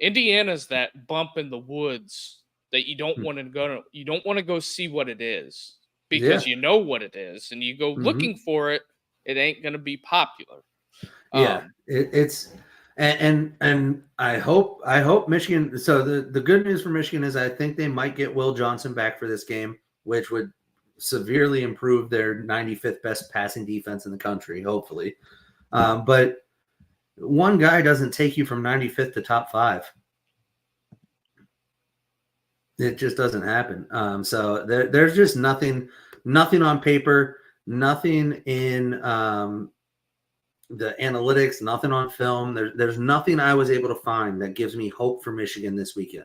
Indiana's that bump in the woods that you don't want to go. You don't want to go see what it is, because you know what it is, and you go looking for it. It ain't going to be popular. It's and I hope Michigan. So the good news for Michigan is I think they might get Will Johnson back for this game, which would severely improve their 95th best passing defense in the country, hopefully. But one guy doesn't take you from 95th to top 5. It just doesn't happen. So there's just nothing on paper, nothing in the analytics, nothing on film. There's nothing I was able to find that gives me hope for Michigan this weekend.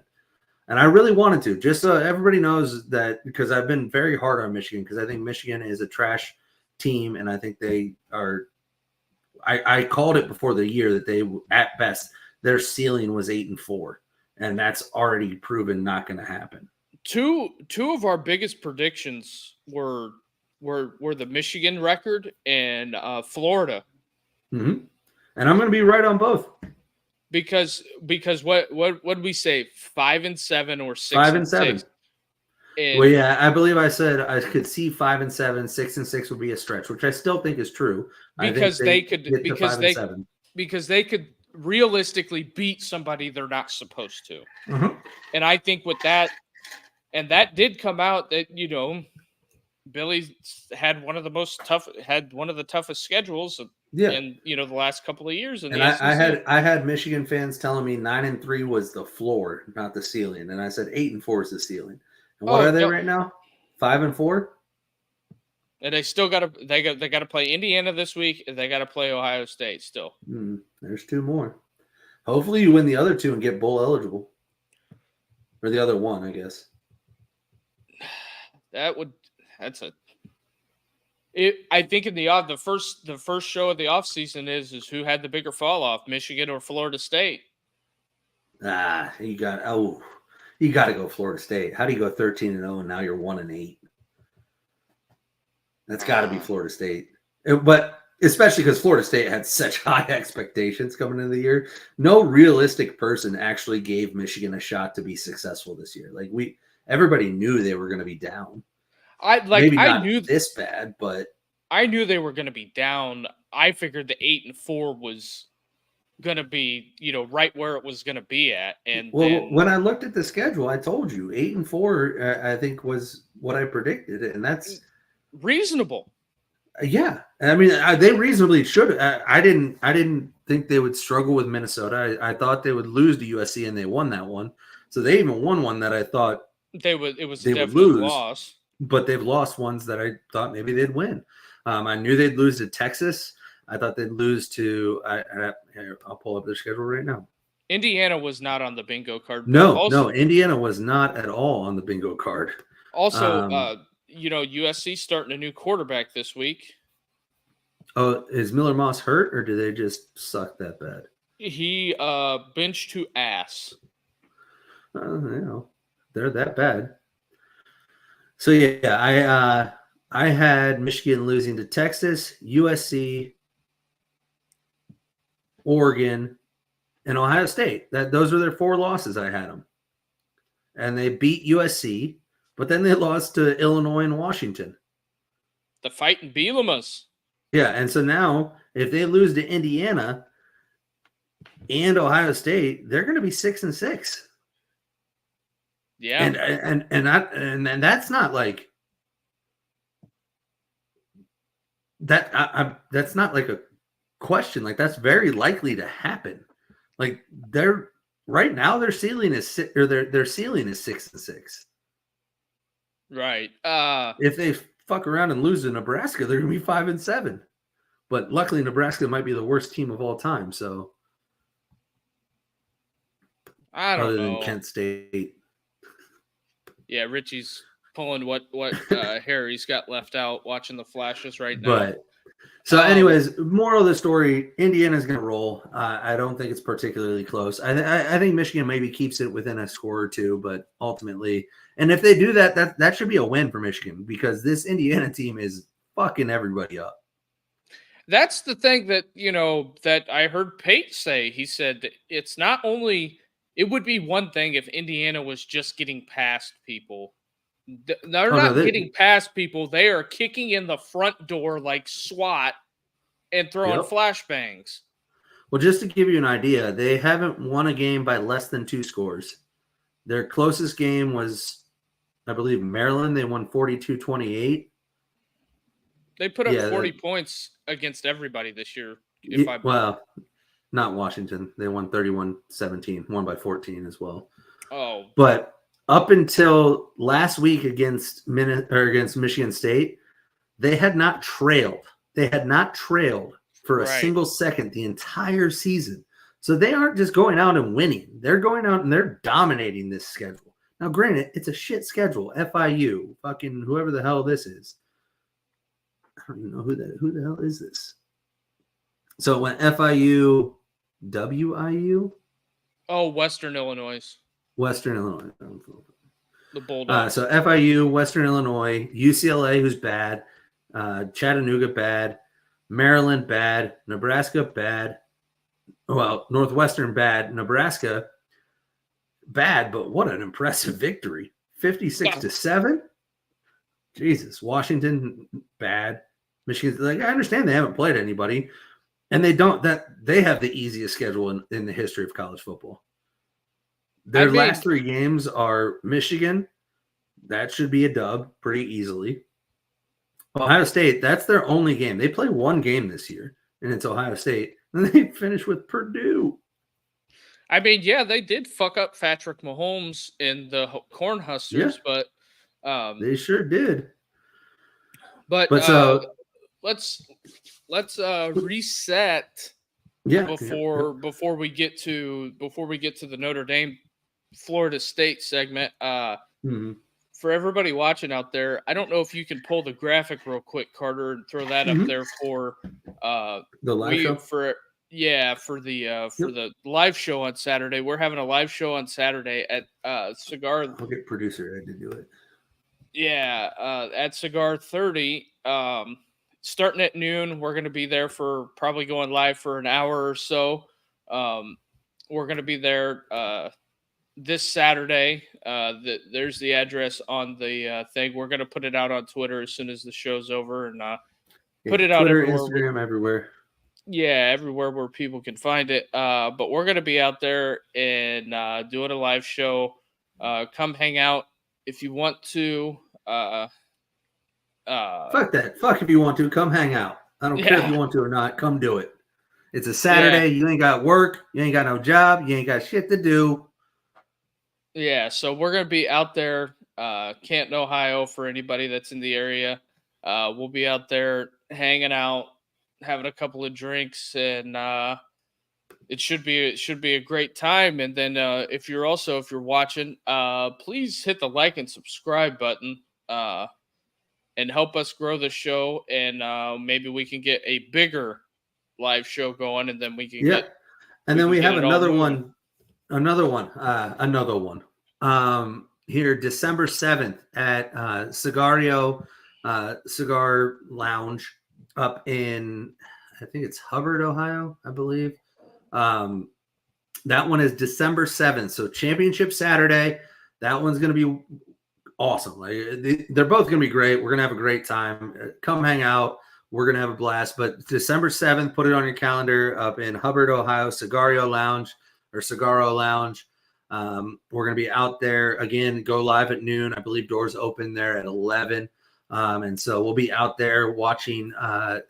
And I really wanted to, just so everybody knows that, because I've been very hard on Michigan, because I think Michigan is a trash team, and I think they are. I called it before the year that they, at best, their ceiling was 8-4, and that's already proven not going to happen. Two of our biggest predictions were the Michigan record and Florida. Mm-hmm. And I'm going to be right on both. Because what did we say? 5-7 or 6-6? 5-7. Well, yeah, I believe I said I could see 5-7, 6-6 would be a stretch, which I still think is true. Because they could realistically beat somebody they're not supposed to. Mm-hmm. And I think with that, and that did come out that Billy had one of the toughest schedules in the last couple of years. And I had Michigan fans telling me 9-3 was the floor, not the ceiling, and I said 8-4 is the ceiling. And what are they right now? 5-4. And they still got to play Indiana this week, and they got to play Ohio State still. There's 2 more. Hopefully, you win the other 2 and get bowl eligible, or the other 1, I guess. I think in the first show of the offseason is who had the bigger fall off, Michigan or Florida State. You got to go Florida State. How do you go 13-0 and now you're 1-8? That's got to be Florida State. But especially because Florida State had such high expectations coming into the year. No realistic person actually gave Michigan a shot to be successful this year. Like everybody knew they were going to be down. I knew this bad, but I knew they were going to be down. I figured the 8-4 was going to be, right where it was going to be at. And Well, then when I looked at the schedule, I told you 8-4. I think was what I predicted, and that's reasonable. Yeah. I mean, they reasonably should. I didn't think they would struggle with Minnesota. I thought they would lose to USC, and they won that one. So they even won one that I thought It was they a would definite lose, loss. but they've lost ones that I thought maybe they'd win. I knew they'd lose to Texas. I thought they'd lose to. I'll pull up their schedule right now. Indiana was not on the bingo card. No, Indiana was not at all on the bingo card. Also, USC starting a new quarterback this week. Oh, is Miller Moss hurt, or do they just suck that bad? He bench to ass. They're that bad. So yeah, I had Michigan losing to Texas, USC, Oregon, and Ohio State. Those were their 4 losses. I had them, and they beat USC, but then they lost to Illinois and Washington. The fighting Bielemas. Yeah, and so now if they lose to Indiana and Ohio State, they're going to be 6-6. Yeah, and that's not like that. That's not like a question. Like that's very likely to happen. Like right now their ceiling is their ceiling is 6-6. Right. If they fuck around and lose to Nebraska, they're gonna be 5-7. But luckily, Nebraska might be the worst team of all time. So I don't know. Other than Kent State. Yeah, Richie's pulling what Harry's got left out watching the flashes right now. But so, anyways, moral of the story: Indiana's going to roll. I don't think it's particularly close. I think Michigan maybe keeps it within a score or two, but ultimately, and if they do that, that should be a win for Michigan because this Indiana team is fucking everybody up. That's the thing that that I heard Pate say. He said it's not only. It would be one thing if Indiana was just getting past people. They're not getting past people. They are kicking in the front door like SWAT and throwing flashbangs. Well, just to give you an idea, they haven't won a game by less than 2 scores. Their closest game was, I believe, Maryland. They won 42-28. They put up 40 points against everybody this year. Not Washington. They won 31-17, won by 14 as well. Oh. But up until last week against Michigan State, they had not trailed. They had not trailed for a single second the entire season. So they aren't just going out and winning. They're going out and they're dominating this schedule. Now, granted, it's a shit schedule. FIU, fucking whoever the hell this is. I don't even know who the hell is this. So when FIU, WIU? Oh, Western Illinois. Western Illinois. The Bulldogs. So FIU, Western Illinois, UCLA, who's bad, Chattanooga, bad, Maryland, bad, Nebraska, bad. Well, Northwestern, bad, Nebraska, bad, but what an impressive victory. 56-7. Jesus. Washington, bad. Michigan, I understand they haven't played anybody. And they have the easiest schedule in the history of college football. Their last 3 games are Michigan. That should be a dub pretty easily. Ohio State, that's their only game. They play 1 game this year, and it's Ohio State. And they finish with Purdue. I mean, yeah, they did fuck up Patrick Mahomes in the Cornhuskers, but they sure did. But so let's reset before we get to the Notre Dame Florida State segment. For everybody watching out there, I don't know if you can pull the graphic real quick, Carter, and throw that up there for the live show. For the live show on Saturday. We're having a live show on Saturday at Cigar. I'll get producer Ed to do it. Yeah, at Cigar 30. Starting at noon, we're going to be there for probably going live for an hour or so. We're going to be there this Saturday. There's the address on the thing. We're going to put it out on Twitter as soon as the show's over and put it out Twitter, everywhere. Instagram, everywhere. Yeah, everywhere where people can find it. But we're gonna be out there and doing a live show. Come hang out if you want to. Uh, Fuck that. Fuck if you want to. Come hang out. I don't care if yeah, you want to or not. Come do it. It's a yeah, Saturday. You ain't got work. You ain't got no job. You ain't got shit to do. yeah. So we're gonna be out there, Canton, Ohio, for anybody that's in the area. We'll be out there hanging out, having a couple of drinks, and it should be a great time. And then if you're watching, please hit the like and subscribe button. And help us grow the show, and maybe we can get a bigger live show going, and then we can Yeah. get And then we have it all another moving. one. Another one. Here, December 7th at Cigario Cigar Lounge up in, I think it's Hubbard, Ohio, I believe. That one is December 7th. So championship Saturday. That one's going to be awesome. Like, they're both going to be great. We're going to have a great time. Come hang out. We're going to have a blast. But December 7th, put it on your calendar up in Hubbard, Ohio, Cigario Lounge or Cigaro Lounge. We're going to be out there again, go live at noon. I believe doors open there at 11. And so we'll be out there watching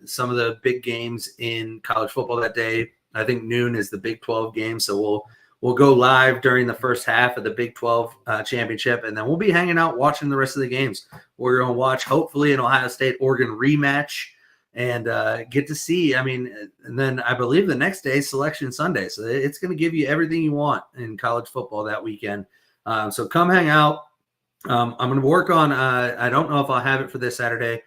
some of the big games in college football that day. I think noon is the Big 12 game. So we'll go live during the first half of the Big 12 championship, and then we'll be hanging out watching the rest of the games. We're going to watch, hopefully, an Ohio State-Oregon rematch and get to see. I mean, and then I believe the next day, Selection Sunday. So it's going to give you everything you want in college football that weekend. So come hang out. I'm going to work on, I don't know if I'll have it for this Saturday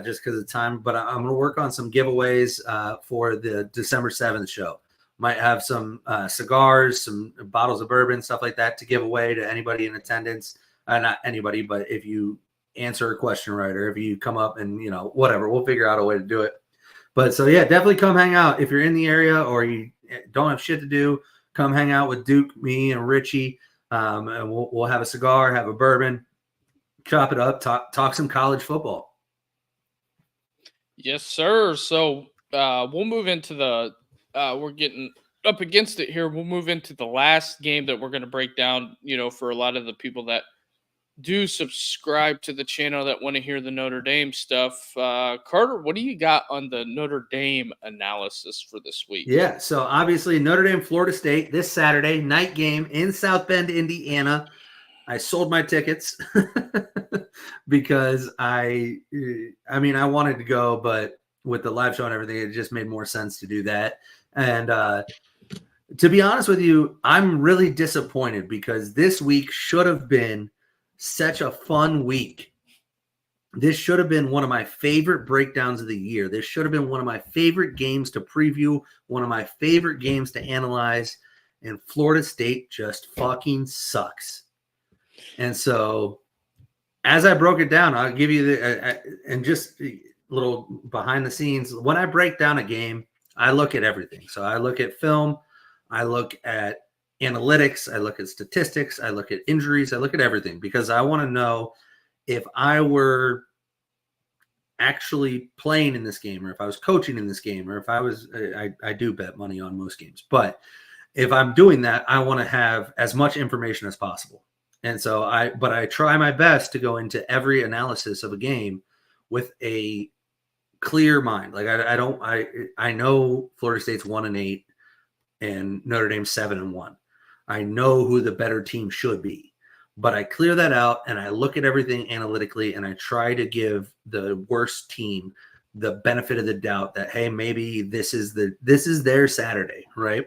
just because of time, but I'm going to work on some giveaways for the December 7th show. Might have some cigars, some bottles of bourbon, stuff like that to give away to anybody in attendance. Not anybody, but if you answer a question right, or if you come up and, whatever, we'll figure out a way to do it. But so, yeah, definitely come hang out. If you're in the area or you don't have shit to do, come hang out with Duke, me, and Richie. And we'll have a cigar, have a bourbon, chop it up, talk some college football. Yes, sir. So we'll move into we're getting up against it here. We'll move into the last game that we're going to break down, for a lot of the people that do subscribe to the channel that want to hear the Notre Dame stuff. Carter, what do you got on the Notre Dame analysis for this week? Yeah, so obviously Notre Dame, Florida State this Saturday night game in South Bend, Indiana. I sold my tickets because I wanted to go, but with the live show and everything, it just made more sense to do that. And to be honest with you, I'm really disappointed because this week should have been such a fun week. This should have been one of my favorite breakdowns of the year. This should have been one of my favorite games to preview, one of my favorite games to analyze. And Florida State just fucking sucks. And so as I broke it down, I'll give you and just a little behind the scenes. When I break down a game, I look at everything. So I look at film, I look at analytics, I look at statistics, I look at injuries, I look at everything because I want to know if I were actually playing in this game or if I was coaching in this game or if I was, I do bet money on most games, but if I'm doing that, I want to have as much information as possible. And so I try my best to go into every analysis of a game with a clear mind. Like I know Florida State's 1-8 and Notre Dame's 7-1. I know who the better team should be, but I clear that out and I look at everything analytically and I try to give the worst team the benefit of the doubt that, hey, maybe this is their Saturday, right?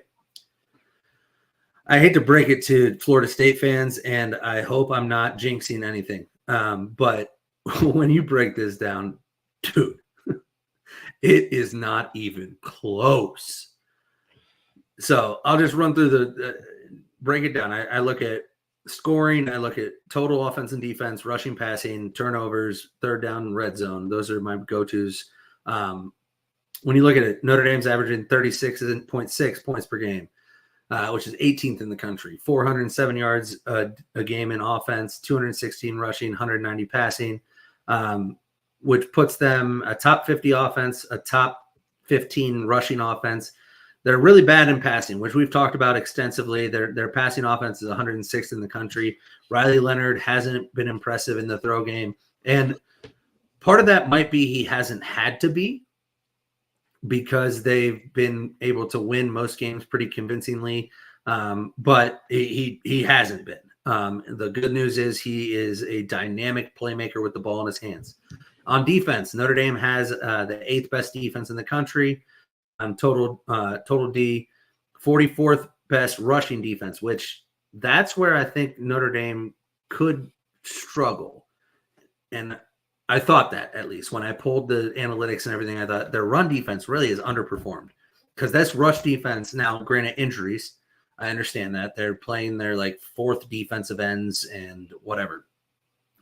I hate to break it to Florida State fans, and I hope I'm not jinxing anything. But when you break this down, dude, it is not even close. So I'll just run through break it down. I look at scoring. I look at total offense and defense, rushing, passing, turnovers, third down, red zone. Those are my go-tos. When you look at it, Notre Dame's averaging 36.6 points per game. Which is 18th in the country, 407 yards a game in offense, 216 rushing, 190 passing, which puts them a top 50 offense, a top 115 rushing offense. They're really bad in passing, which we've talked about extensively. Their passing offense is 106th in the country. Riley Leonard hasn't been impressive in the throw game. And part of that might be he hasn't had to be, because they've been able to win most games pretty convincingly. But he hasn't been. The good news is he is a dynamic playmaker with the ball in his hands. On defense, Notre Dame has the 8th best defense in the country. Total D, 44th best rushing defense, which that's where I think Notre Dame could struggle. And I thought that, at least when I pulled the analytics and everything, I thought their run defense really is underperformed, because that's rush defense. Now, granted, injuries, I understand that they're playing their like 4th defensive ends and whatever,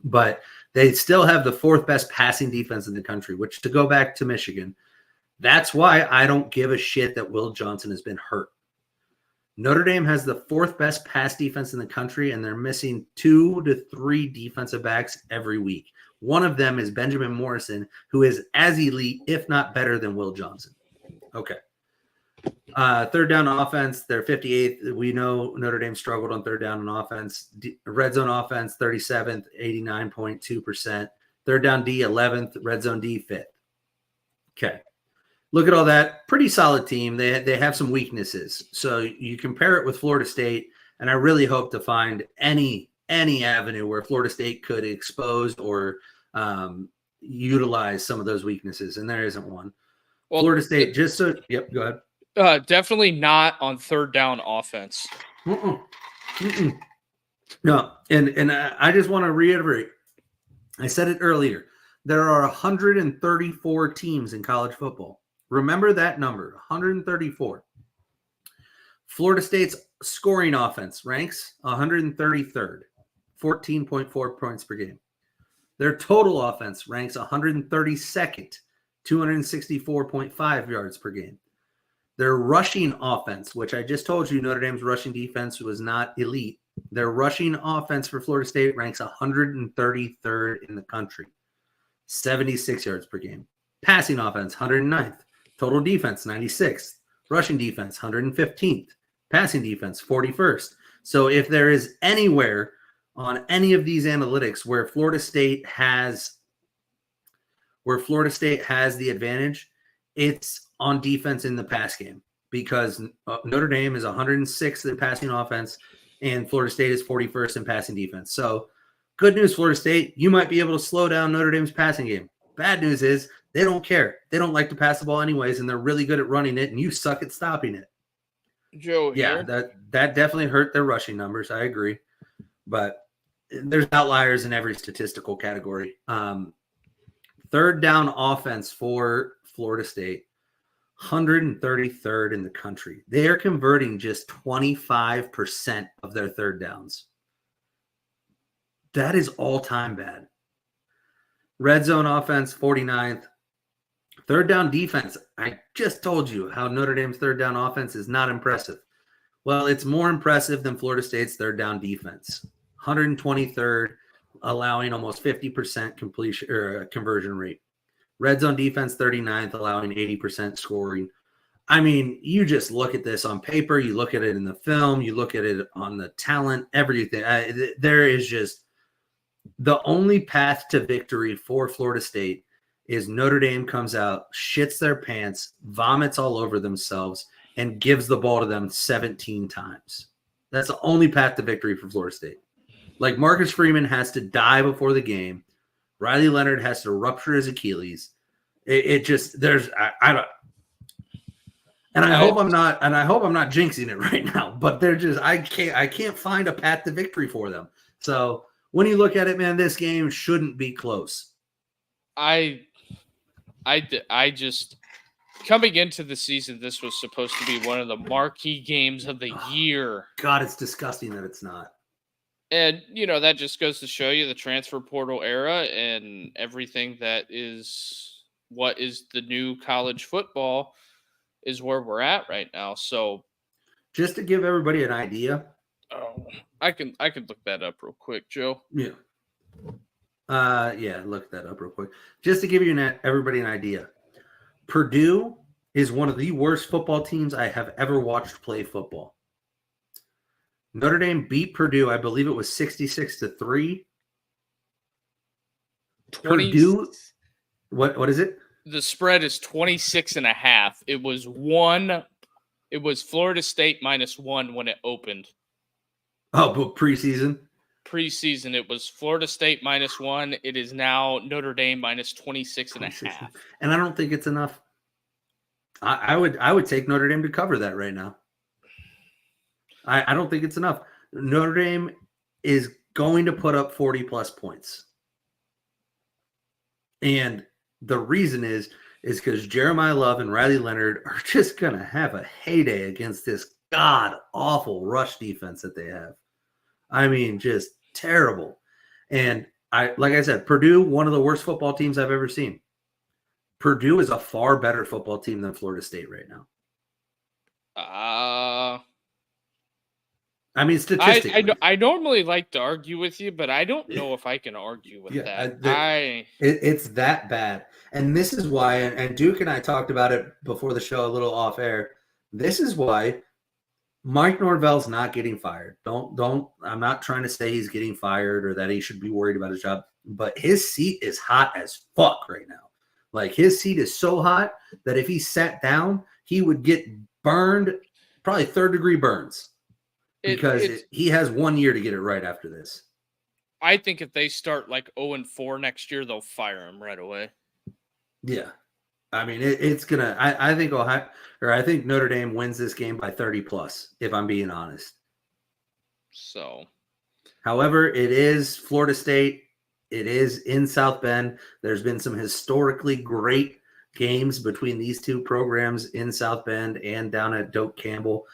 but they still have the 4th best passing defense in the country, which, to go back to Michigan, that's why I don't give a shit that Will Johnson has been hurt. Notre Dame has the 4th best pass defense in the country, and they're missing 2 to 3 defensive backs every week. One of them is Benjamin Morrison, who is as elite, if not better, than Will Johnson. Okay. Third down offense, they're 58th. We know Notre Dame struggled on third down on offense. Red zone offense, 37th, 89.2%. Third down D, 11th. Red zone D, 5th. Okay. Look at all that. Pretty solid team. They have some weaknesses. So you compare it with Florida State, and I really hope to find any avenue where Florida State could expose or utilize some of those weaknesses, and there isn't one. Well, Florida State, yep, go ahead. Definitely not on third down offense. No, and I just want to reiterate, I said it earlier, there are 134 teams in college football. Remember that number, 134. Florida State's scoring offense ranks 133rd, 14.4 points per game. Their total offense ranks 132nd, 264.5 yards per game. Their rushing offense, which I just told you Notre Dame's rushing defense was not elite. Their rushing offense for Florida State ranks 133rd in the country, 76 yards per game. Passing offense, 109th. Total defense, 96th. Rushing defense, 115th. Passing defense, 41st. So if there is anywhere on any of these analytics where Florida State has the advantage, it's on defense in the pass game, because Notre Dame is 106th in passing offense and Florida State is 41st in passing defense. So good news, Florida State, you might be able to slow down Notre Dame's passing game. Bad news is they don't care. They don't like to pass the ball anyways, and they're really good at running it, and you suck at stopping it. Joe, yeah, that definitely hurt their rushing numbers. I agree, but there's outliers in every statistical category. Third down offense for Florida State, 133rd in the country. They are converting just 25% of their third downs. That is all-time bad. Red zone offense, 49th. Third down defense. I just told you how Notre Dame's third down offense is not impressive. Well, it's more impressive than Florida State's third down defense. 123rd, allowing almost 50% completion or conversion rate. Red zone defense, 39th, allowing 80% scoring. I mean, you just look at this on paper, you look at it in the film, you look at it on the talent, everything. There is just the only path to victory for Florida State is Notre Dame comes out, shits their pants, vomits all over themselves, and gives the ball to them 17 times. That's the only path to victory for Florida State. Like, Marcus Freeman has to die before the game. Riley Leonard has to rupture his Achilles. I don't. And I hope I'm not jinxing it right now, but I can't find a path to victory for them. So when you look at it, man, this game shouldn't be close. I just, coming into the season, this was supposed to be one of the marquee games of the year. God, it's disgusting that it's not. And, that just goes to show you the transfer portal era and everything that is what is the new college football is where we're at right now. So just to give everybody an idea. Oh, I can look that up real quick, Joe. Yeah. Look that up real quick. Just to give you everybody an idea. Purdue is one of the worst football teams I have ever watched play football. Notre Dame beat Purdue, I believe it was 66-3. 20, Purdue, what is it? The spread is 26.5. It was Florida State -1 when it opened. Oh, but preseason? Preseason, it was Florida State -1. It is now Notre Dame -26.5. And I don't think it's enough. I would take Notre Dame to cover that right now. I don't think it's enough. Notre Dame is going to put up 40+ points. And the reason is because Jeremiah Love and Riley Leonard are just going to have a heyday against this god-awful rush defense that they have. I mean, just terrible. And like I said, Purdue, one of the worst football teams I've ever seen. Purdue is a far better football team than Florida State right now. I mean, statistically. I normally like to argue with you, but I don't know if I can argue with that. It's that bad. And this is why, and Duke and I talked about it before the show a little off air. This is why Mike Norvell's not getting fired. I'm not trying to say he's getting fired or that he should be worried about his job, but his seat is hot as fuck right now. Like, his seat is so hot that if he sat down, he would get burned, probably 3rd-degree burns. Because he has 1 year to get it right after this. I think if they start like 0-4 next year, they'll fire him right away. Yeah. I mean, it's going to – I think Notre Dame wins this game by 30+, if I'm being honest. So. However, it is Florida State. It is in South Bend. There's been some historically great games between these two programs in South Bend and down at Doak Campbell.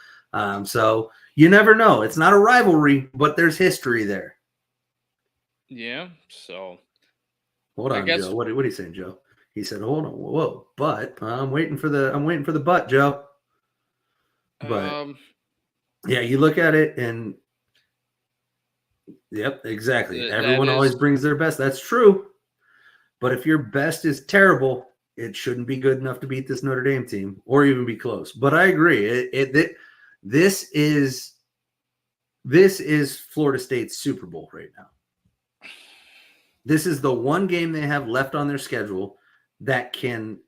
So you never know. It's not a rivalry, but there's history there. Yeah. So hold on, Joe. What are you saying, Joe? He said, "Hold on, whoa, but I'm waiting for the butt, Joe." But yeah, you look at it and yep, exactly. Everyone always brings their best. That's true. But if your best is terrible, it shouldn't be good enough to beat this Notre Dame team or even be close. But I agree. This is Florida State's Super Bowl right now. This is the one game they have left on their schedule that can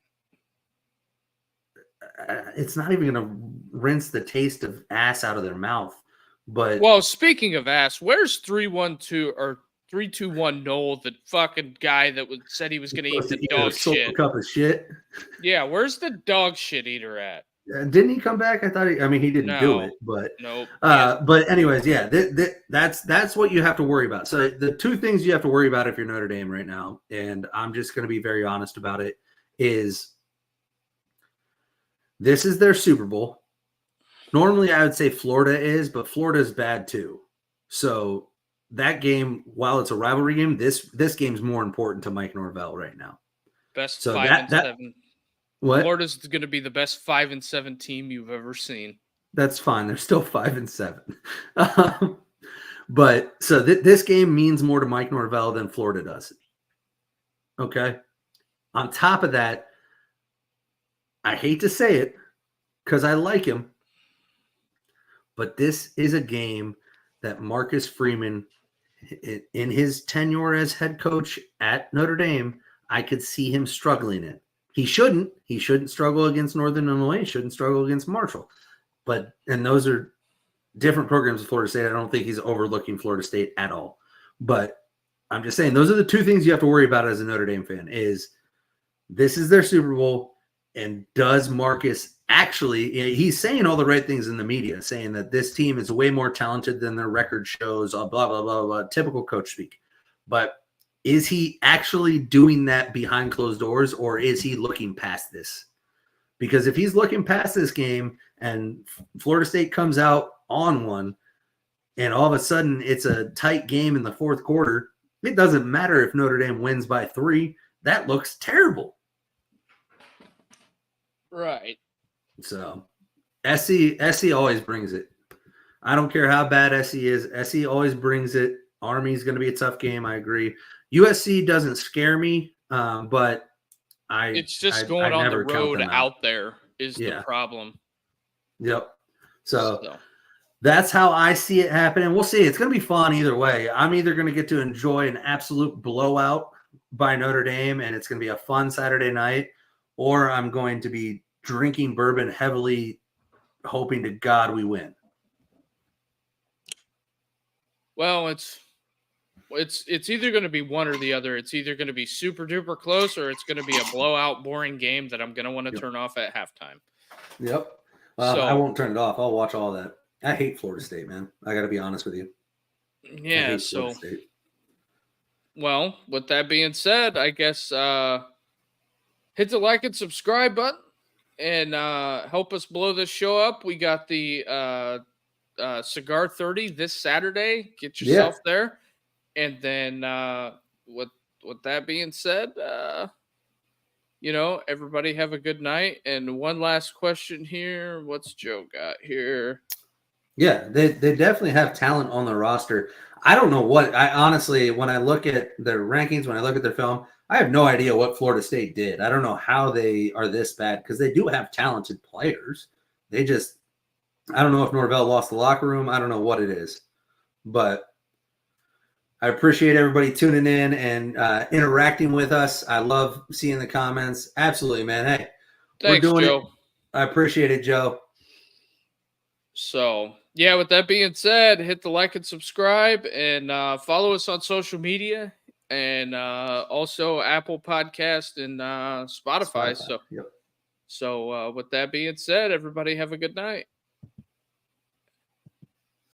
it's not even going to rinse the taste of ass out of their mouth. But well, speaking of ass, where's 312 or 321 Noel, the fucking guy that said he was going to eat the dog shit? Cup of shit. Yeah, where's the dog shit eater at? Didn't he come back? I thought he didn't do it, but nope. But anyways, yeah, that's what you have to worry about. So the two things you have to worry about if you're Notre Dame right now, and I'm just going to be very honest about it, is this is their Super Bowl. Normally, I would say Florida is, but Florida is bad too. So that game, while it's a rivalry game, this game's more important to Mike Norvell right now. Best so 5-7. What? Florida's going to be the best 5-7 team you've ever seen. That's fine. They're still 5-7. But so this game means more to Mike Norvell than Florida does. Okay. On top of that, I hate to say it because I like him, but this is a game that Marcus Freeman, in his tenure as head coach at Notre Dame, I could see him struggling in. He shouldn't. He shouldn't struggle against Northern Illinois. He shouldn't struggle against Marshall. And those are different programs of Florida State. I don't think he's overlooking Florida State at all. But I'm just saying those are the two things you have to worry about as a Notre Dame fan is this is their Super Bowl, and does Marcus actually – he's saying all the right things in the media, saying that this team is way more talented than their record shows, blah, blah, blah, blah, typical coach speak. But – is he actually doing that behind closed doors, or is he looking past this? Because if he's looking past this game and Florida State comes out on one and all of a sudden it's a tight game in the fourth quarter, it doesn't matter if Notre Dame wins by 3. That looks terrible. Right. So SC always brings it. I don't care how bad SC is. SC always brings it. Army's going to be a tough game. I agree. USC doesn't scare me, but it's just going on the road out there. is the problem. Yep. So that's how I see it happening. We'll see. It's going to be fun either way. I'm either going to get to enjoy an absolute blowout by Notre Dame, and it's going to be a fun Saturday night, or I'm going to be drinking bourbon heavily, hoping to God we win. Well, it's either going to be one or the other. It's either going to be super duper close, or it's going to be a blowout, boring game that I'm going to want to turn off at halftime. Yep. I won't turn it off. I'll watch all that. I hate Florida State, man. I got to be honest with you. Yeah. So, well, with that being said, I guess hit the like and subscribe button and help us blow this show up. We got the Cigar 30 this Saturday. Get yourself there. And then with that being said, everybody have a good night. And one last question here. What's Joe got here? Yeah, they definitely have talent on the roster. I don't know what I honestly, when I look at their rankings, when I look at their film, I have no idea what Florida State did. I don't know how they are this bad because they do have talented players. I don't know if Norvell lost the locker room. I don't know what it is, but I appreciate everybody tuning in and interacting with us. I love seeing the comments. Absolutely, man. Hey, thanks, we're doing Joe. it. I appreciate it, Joe. So, yeah, with that being said, hit the like and subscribe and follow us on social media and also Apple Podcast and Spotify. So, with that being said, everybody have a good night.